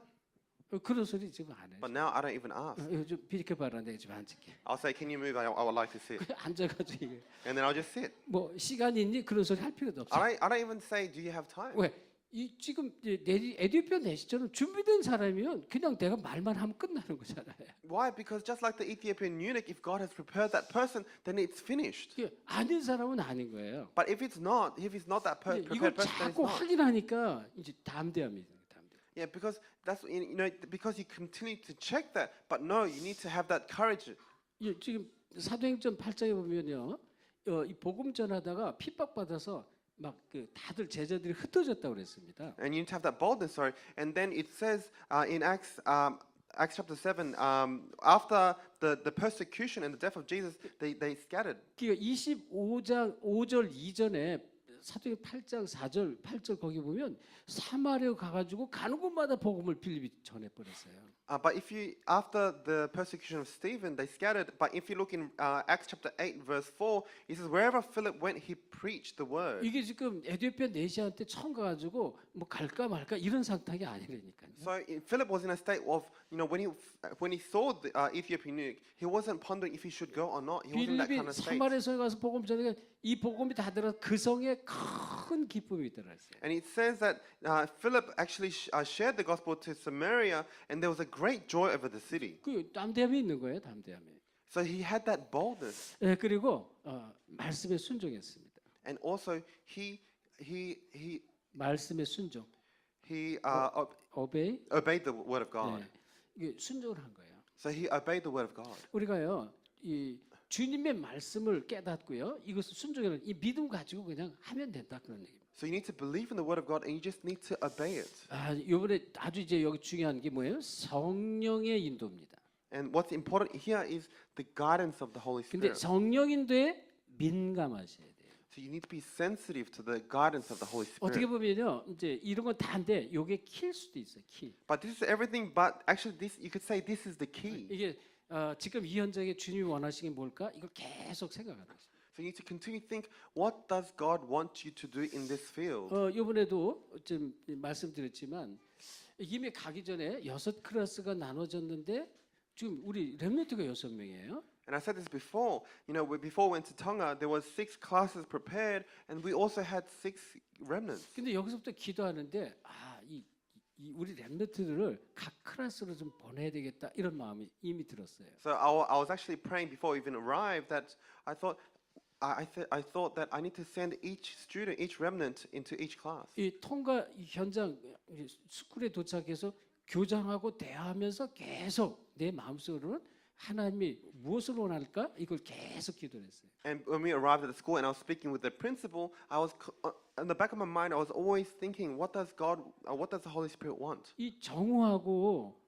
Speaker 1: 그런 소리 지금 안 해요.
Speaker 2: But now I don't even ask.
Speaker 1: 이거 좀 비켜봐라, 내가 좀 앉을게.
Speaker 2: I'll say, "Can you move? I would like to sit."
Speaker 1: 그냥 앉아가지고 이게
Speaker 2: And then I'll just sit.
Speaker 1: 뭐 시간 있니? 그런 소리 할 필요도 없어.
Speaker 2: I don't even say, "Do you have time?"
Speaker 1: 왜? 이 지금 에디오피아 내시처럼 준비된 사람이면 그냥 내가 말만 하면 끝나는 거잖아요.
Speaker 2: Why? Because just like the Ethiopian eunuch, if God has prepared that person, then it's finished.
Speaker 1: 이게 아닌 사람은 아닌 거예요.
Speaker 2: But if it's not that
Speaker 1: 이걸
Speaker 2: prepared person, then it's
Speaker 1: 자꾸
Speaker 2: not.
Speaker 1: 확인하니까 이제 담대함이 있는 거예요. 담대.
Speaker 2: Yeah, because that's because you continue to check that. But no, you need to have that courage.
Speaker 1: 지금 사도행전 8장에 보면요, 이 복음 전하다가 핍박받아서 막 그 다들 제자들이 흩어졌다고 그랬습니다.
Speaker 2: And you need to have that boldness, sorry. And then it says in Acts chapter 7, after the persecution and the death of Jesus, they scattered.
Speaker 1: 그러니까 25장 5절 이전에 사도행 8장 4절 8절 거기 보면 사마리아 가가지고 가는 곳마다 복음을 빌립이 전해버렸어요.
Speaker 2: But if you, after the persecution of Stephen, they scattered. But if you look in Acts chapter 8, verse 4, it says, wherever Philip went, he preached the word.
Speaker 1: 이게 지금 에디오피아 내시한테 처음 가가지고 뭐 갈까 말까 이런 상황이 아니라니까요.
Speaker 2: So Philip was in a state of, when he saw the Ethiopian eunuch, he wasn't pondering if he should go or not. He was in that
Speaker 1: 빌립이
Speaker 2: kind of state.
Speaker 1: 사마리아에 가서 복음 전하니까 이 복음이 다 들어 그 성에 큰 기쁨이 들어있어요.
Speaker 2: And it says that Philip actually shared the gospel to Samaria, and there was a great joy over the city.
Speaker 1: 그 담대함이 있는 거예요, 담대함이.
Speaker 2: So he had that boldness,
Speaker 1: 네, 그리고 말씀에 순종했습니다.
Speaker 2: and also he
Speaker 1: 말씀에 순종.
Speaker 2: obeyed the word of God.
Speaker 1: 네, 이게 순종을 한 거예요.
Speaker 2: So he obeyed the word of God.
Speaker 1: 우리가요, 이 주님의 말씀을 깨닫고요, 이것을 순종하는 이 믿음 가지고 그냥 하면 된다 그런 얘기입니다.
Speaker 2: So you need to believe in the word of God, and you just need to obey it.
Speaker 1: 이번에 아주 이제 여기 중요한 게 뭐예요? 성령의 인도입니다.
Speaker 2: And what's important here is the guidance of the Holy
Speaker 1: 근데
Speaker 2: Spirit.
Speaker 1: 성령 인도에 민감하셔야 돼요.
Speaker 2: So you need to be sensitive to the guidance of the Holy
Speaker 1: 어떻게
Speaker 2: Spirit.
Speaker 1: 보면요, 이제 이런 건 다인데 요게 키일 수도 있어요. 키.
Speaker 2: But this is everything. But actually, this you could say this is the key.
Speaker 1: 이게 지금 이 현장에 주님이 원하시는 게 뭘까? 이걸 계속 생각하는 거죠.
Speaker 2: So you need to continue to think, what does God want you to do in this field?
Speaker 1: 이번에도 좀 말씀드렸지만 이미 가기 전에 6클래스가 나눠졌는데 지금 우리 렘넌트가 6명이에요.
Speaker 2: And I said this before. Before we went to Tonga, there was 6 classes prepared, and we also had 6 remnants.
Speaker 1: 근데 여기서부터 기도하는데 이 우리 렘넌트들을 각 클래스로 좀 보내야 되겠다 이런 마음이 이미 들었어요.
Speaker 2: So I was actually praying before we even arrived that I thought that I need to send each student, each remnant into each class.
Speaker 1: 이 통과 현장 스쿨에 도착해서 교장하고 대화하면서 계속 내 마음속으로는 하나님이 무엇을 원할까? 이걸 계속 기도를 했어요.
Speaker 2: And when we arrived at the school and I was speaking with the principal, I was in the back of my mind I was always thinking, what does the Holy Spirit want?
Speaker 1: 이 정우하고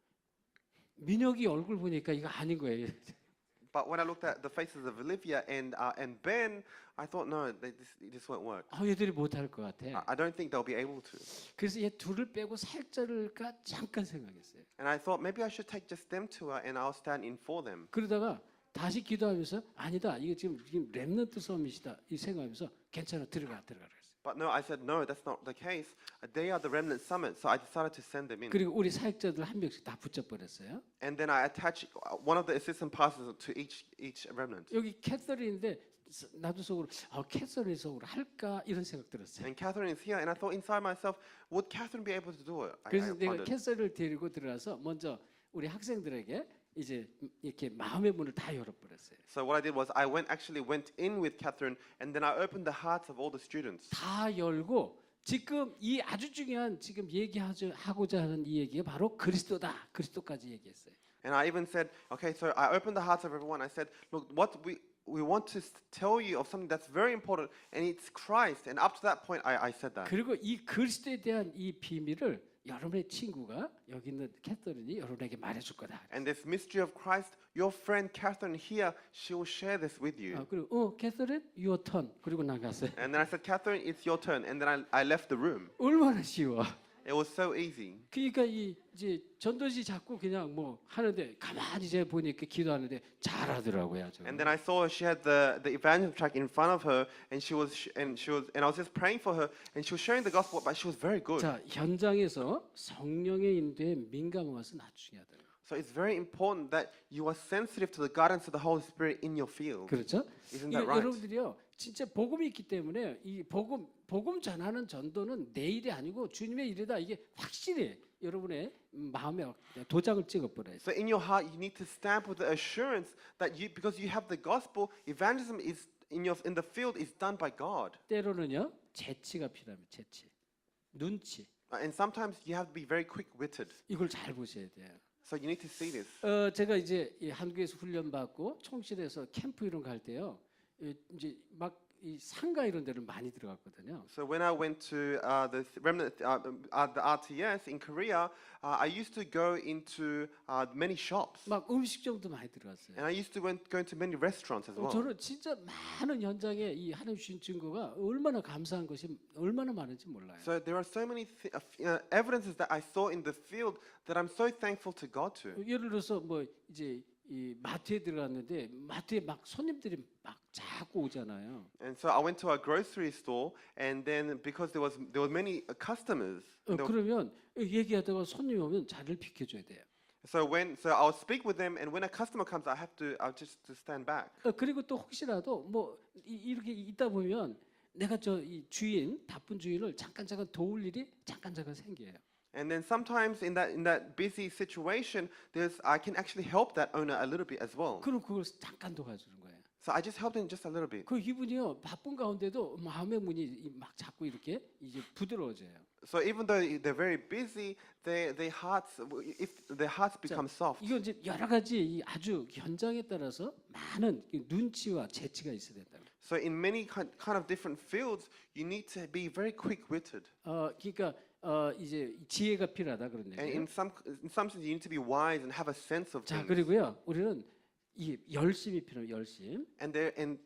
Speaker 1: 민혁이 얼굴 보니까 이거 아닌 거예요.
Speaker 2: But when I looked at the faces of Olivia and Ben, I thought, no, this won't work.
Speaker 1: 얘들이 못할 것 같아.
Speaker 2: I don't think they'll be able to.
Speaker 1: 그래서 얘 둘을 빼고 살짝을까 잠깐 생각했어요.
Speaker 2: And I thought maybe I should take just them two and I'll stand in for them.
Speaker 1: 그러다가 다시 기도하면서 아니다. 이거 지금 렘넌트 서밋이다. 이 생각하면서 괜찮아. 들어가 그랬어요.
Speaker 2: But no, I said no, that's not the case. They are the remnant summit, so I decided to send them in.
Speaker 1: 그리고 우리 사역자들 한 명씩 다 붙여버렸어요.
Speaker 2: And then I attached one of the assistant pastors to each remnant.
Speaker 1: 여기 캐서린인데 나도 속으로 캐서린 속으로 할까 이런 생각 들었어요.
Speaker 2: And Catherine is here, and I thought inside myself, would Catherine be able to do it?
Speaker 1: 그래서 내가
Speaker 2: wondered.
Speaker 1: 캐서린을 데리고 들어가서 먼저 우리 학생들에게 이제 이렇게 마음의 문을 다 열어버렸어요.
Speaker 2: So what I did was I actually went in with Catherine, and then I opened the hearts of all the students.
Speaker 1: 다 열고 지금 이 아주 중요한 지금 하고자 하는 이 얘기가 바로 그리스도다. 그리스도까지 얘기했어요.
Speaker 2: And I even said, okay, so I opened the hearts of everyone. I said, look, what we want to tell you of something that's very important, and it's Christ. And up to that point, I said that.
Speaker 1: 그리고 이 그리스도에 대한 이 비밀을 여러분의 친구가 여기 있는 캐서린이 여러분에게 말해줄 거다.
Speaker 2: And this mystery of Christ, your friend Catherine here, she will share this with you.
Speaker 1: 그리고 캐서린, your turn. 그리고 나갔어요.
Speaker 2: And then I said, Catherine, it's your turn. And then I left the room.
Speaker 1: 얼마나 쉬워.
Speaker 2: It was so easy.
Speaker 1: 그러니까 이제 전도지 자꾸 그냥 뭐 하는데 가만히 이제 보니까 기도하는데 잘하더라고요.
Speaker 2: And then I saw she had the evangelism track in front of her, and I was just praying for her, and she was sharing the gospel, but she was very good.
Speaker 1: 자, 현장에서 성령의 인도에 민감한 것은 아주 중요하다.
Speaker 2: So it's very important that you are sensitive to the guidance of the Holy Spirit in your field.
Speaker 1: 그렇죠?
Speaker 2: Isn't that right?
Speaker 1: 여러분들이요, 진짜 복음이 있기 때문에 이 복음 전하는 전도는 내 일이 아니고 주님의 일이다. 이게 확실히 여러분의 마음에 도장을 찍어버려요.
Speaker 2: So in your heart, you need to stamp with the assurance that because you have the gospel, evangelism is in the field is done by God.
Speaker 1: 때로는요, 재치가 필요합니다. 재치, 눈치.
Speaker 2: And sometimes you have to be very quick-witted.
Speaker 1: 이걸 잘 보셔야 돼요.
Speaker 2: So you need to see this.
Speaker 1: 제가 이제 한국에서 훈련 받고 총실에서 캠프 이런 거 갈 때요, 이제 막 이 상가 이런 데를 많이 들어갔거든요.
Speaker 2: So when I went to the remnant, the RTS in Korea, I used to go into many shops,
Speaker 1: 막 음식점도 많이 들어갔어요.
Speaker 2: and I used to go into many restaurants as well.
Speaker 1: 저는 진짜 많은 현장에 이 하나님 주신 증거가 얼마나 감사한 것이 얼마나 많은지 몰라요.
Speaker 2: So there are so many evidences that I saw in the field that I'm so thankful to God to.
Speaker 1: 예를 들어서 뭐 이제 이 마트에 들어갔는데 마트에 막 손님들이 막 자꾸 오잖아요.
Speaker 2: And so I went to a grocery store, and then because there were many customers.
Speaker 1: 그러면 얘기하다가 손님 오면 자리를 비켜줘야 돼요.
Speaker 2: So I'll speak with them, and when a customer comes, I'll just to stand back.
Speaker 1: 그리고 또 혹시라도 뭐 이렇게 있다 보면 내가 저 이 주인 바쁜 주인을 잠깐 도울 일이 잠깐 생겨요.
Speaker 2: And then sometimes in that busy situation, I can actually help that owner a little bit as well.
Speaker 1: 그럼 그걸 잠깐 도와주는 거예요.
Speaker 2: So I just helped him just a little bit.
Speaker 1: 그 이분이요 바쁜 가운데도 마음의 문이 막 자꾸 이렇게 이제 부드러워져요.
Speaker 2: So even though they're very busy, their hearts become soft.
Speaker 1: 이건 이제 여러 가지 이 아주 현장에 따라서 많은 눈치와 재치가 있어야 된다.
Speaker 2: So in many kind of different fields, you need to be very quick-witted.
Speaker 1: 그러니까 이제 지혜가 필요하다 그런
Speaker 2: And in
Speaker 1: 얘기예요.
Speaker 2: some sense, you need to be wise and have a sense of
Speaker 1: 자
Speaker 2: things.
Speaker 1: 그리고요 우리는 이 열심이 필요해요. 열심.
Speaker 2: And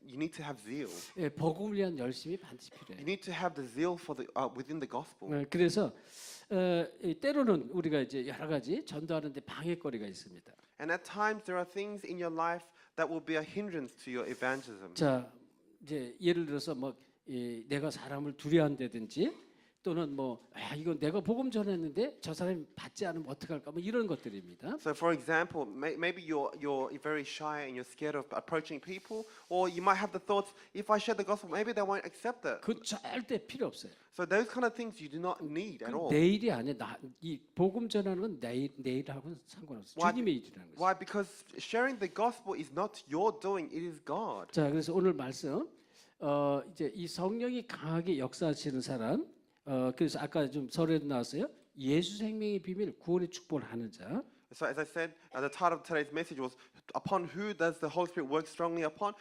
Speaker 2: you need to have zeal.
Speaker 1: 예, 복음을 위한 열심이 반드시
Speaker 2: You
Speaker 1: 필요해요.
Speaker 2: need to have the zeal for within the gospel.
Speaker 1: 그래서 때로는 우리가 이제 여러 가지 전도하는데 방해거리가 있습니다.
Speaker 2: And at times there are things in your life that will be a hindrance to your evangelism.
Speaker 1: 자 이제 예를 들어서 뭐 내가 사람을 두려워한다든지 또는 뭐 이건 내가 복음 전했는데 저 사람이 받지 않으면 어떡할까 뭐 이런 것들입니다.
Speaker 2: So for example, maybe you're very shy and you're scared of approaching people, or you might have the thoughts, if I share the gospel, maybe they won't accept it.
Speaker 1: 그 절대 필요 없어요.
Speaker 2: So those kind of things you do not need at all.
Speaker 1: 내 일이 아니야. 이 복음 전하는 건 내 일하고는 상관없어요.
Speaker 2: Why?
Speaker 1: 주님의 일이라는 거죠.
Speaker 2: Why? Because sharing the gospel is not your doing; it is God.
Speaker 1: 자, 그래서 오늘 말씀 이제 이 성령이 강하게 역사하시는 사람. 그래서 아까 좀 설에도 나왔어요. 예수 생명의 비밀 구원의 축복을 하는 자.
Speaker 2: So as I said, the title of today's message was "Upon who does the Holy Spirit work strongly upon?"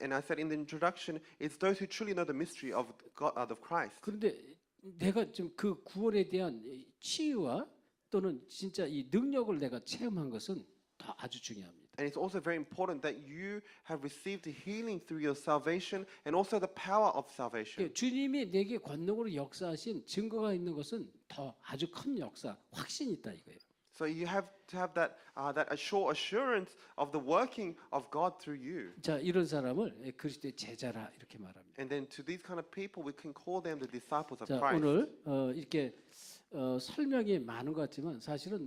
Speaker 2: And I said in the introduction, it's those who truly know the mystery of God, of Christ.
Speaker 1: 그런데 내가 좀 그 구원에 대한 치유와 또는 진짜 이 능력을 내가 체험한 것은 더 아주 중요합니다.
Speaker 2: And it's also very important that you have received the healing through your salvation and also the power of salvation.
Speaker 1: 주님이 내게 권능으로 역사하신 증거가 있는 것은 더 아주 큰 역사, 확신이 있다 이거예요.
Speaker 2: So you have to have that sure assurance of the working of God through you.
Speaker 1: 자, 이런 사람을 그리스도의 제자라 이렇게 말합니다.
Speaker 2: And then to these kind of people, we can call them the disciples of
Speaker 1: 자,
Speaker 2: Christ.
Speaker 1: 오늘 이렇게 설명이 많은 것 같지만 사실은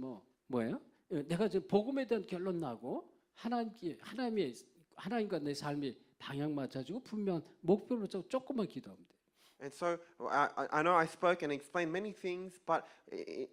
Speaker 1: 뭐예요? 내가 지금 복음에 대한 결론 나고 하나님과 내 삶이 방향 맞춰주고 분명 목표로 조금만 기도하면 돼.
Speaker 2: And so I know I spoke and explained many things, but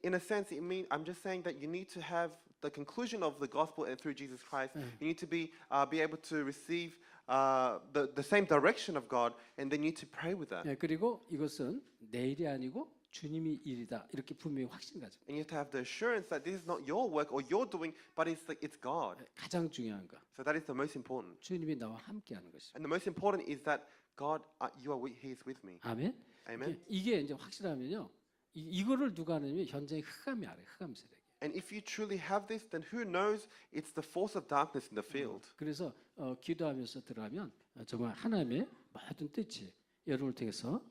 Speaker 2: in a sense, I'm just saying that you need to have the conclusion of the gospel and through Jesus Christ. You need to be able to receive the same direction of God, and then you need to pray with that.
Speaker 1: 그리고 이것은 내 일이 아니고 주님이 일이다 이렇게 분명히 확신 가져.
Speaker 2: And you have to have the assurance that this is not your work or your doing, but it's God.
Speaker 1: 가장 중요한 거.
Speaker 2: So that is the most important.
Speaker 1: 주님이 나와 함께하는 것이.
Speaker 2: And the most important is that God, He is with me.
Speaker 1: 아멘.
Speaker 2: Amen.
Speaker 1: 이게 이제 확실하면요. 이거를 누가 하냐면 현장의 흑암이 알아요. 흑암 세력.
Speaker 2: And if you truly have this, then who knows? It's the force of darkness in the field.
Speaker 1: 그래서 기도하면서 들어가면 정말 하나님의 모든 뜻이 여러분을 통해서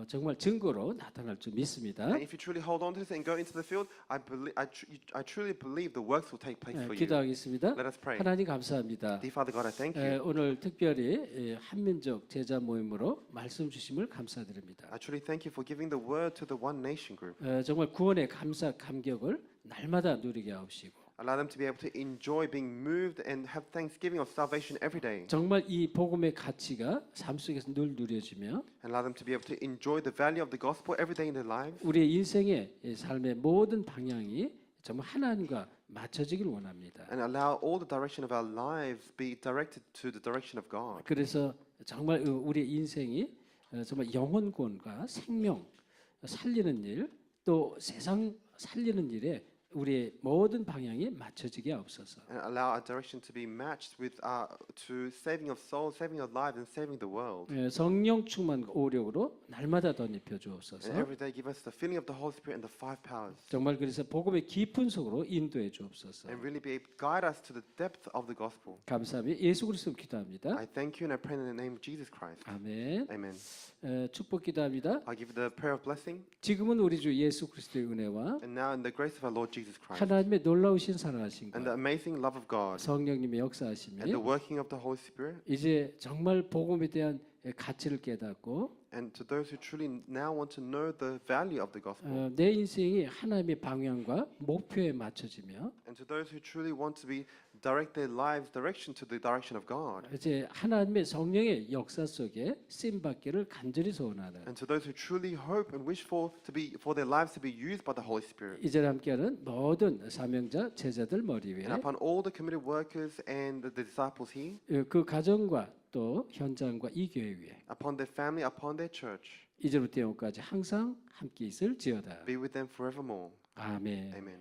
Speaker 1: 정말 증거로 나타날 줄 믿습니다.
Speaker 2: And if you truly hold on to this and go into the field, I truly believe the works will take place for you.
Speaker 1: 기도하겠습니다.
Speaker 2: Let us pray.
Speaker 1: 하나님 감사합니다.
Speaker 2: Dear Father God, I thank you.
Speaker 1: 오늘 특별히 한민족 제자 모임으로 말씀 주심을 감사드립니다.
Speaker 2: I truly thank you for giving the word to the One Nation group.
Speaker 1: 정말 구원의 감사 감격을 날마다 누리게 하옵시고
Speaker 2: Allow them to be able to enjoy being moved and have thanksgiving of salvation every day.
Speaker 1: 정말 이 복음의 가치가 삶 속에서 늘 누려지며
Speaker 2: And allow them to be able to enjoy the value of the gospel every day in their lives.
Speaker 1: 우리의 인생의 삶의 모든 방향이 정말 하나님과 맞춰지길 원합니다.
Speaker 2: And allow all the direction of our lives be directed to the direction of God.
Speaker 1: 그래서 정말 우리의 인생이 정말 영혼권과 생명 살리는 일, 또 세상 살리는 일에 우리의 모든 방향이 맞춰지게 하옵소서.
Speaker 2: And allow our direction to be matched with to saving of souls, saving of lives, and saving the world.
Speaker 1: 성령 충만 오력으로 날마다 덧입혀 주옵소서.
Speaker 2: And every day give us the filling of the Holy Spirit and the five powers.
Speaker 1: 정말 그래서 복음의 깊은 속으로 인도해 주옵소서.
Speaker 2: And really be able to guide us to the depth of the gospel.
Speaker 1: 감사합니다. 예수 그리스도 기도합니다.
Speaker 2: I thank you and I pray in the name of Jesus Christ.
Speaker 1: 아멘.
Speaker 2: Amen.
Speaker 1: 축복 기도합니다.
Speaker 2: I give the prayer of blessing.
Speaker 1: 지금은 우리 주 예수 그리스도의 은혜와
Speaker 2: And now in the grace of our Lord Jesus Christ.
Speaker 1: 하나님의 놀라우신 사랑하신
Speaker 2: And the
Speaker 1: 것,
Speaker 2: amazing love of God.
Speaker 1: 성령님의
Speaker 2: And the
Speaker 1: 역사하심이
Speaker 2: working of the Holy Spirit.
Speaker 1: 이제 정말 복음에 대한 가치를 깨닫고
Speaker 2: And to those who truly now want to know the value of the gospel.
Speaker 1: 내 인생이 하나님의 방향과 목표에 맞춰지며
Speaker 2: And to those who truly want to be direct their lives direction to the direction of God.
Speaker 1: 이제 하나님의 성령의 역사 속에 쓰임 받기를 간절히 소원하는
Speaker 2: And to those who truly hope and wish for their lives to be used by the Holy Spirit.
Speaker 1: 이제 함께하는 모든 사명자 제자들 머리 위에
Speaker 2: And upon all the committed workers and the disciples here,
Speaker 1: 그 가정과 또 현장과 이 교회 위에
Speaker 2: upon their family, upon their church,
Speaker 1: 이제부터 영원까지 항상 함께 있을지어다.
Speaker 2: be with them forevermore.
Speaker 1: 아멘.
Speaker 2: Amen.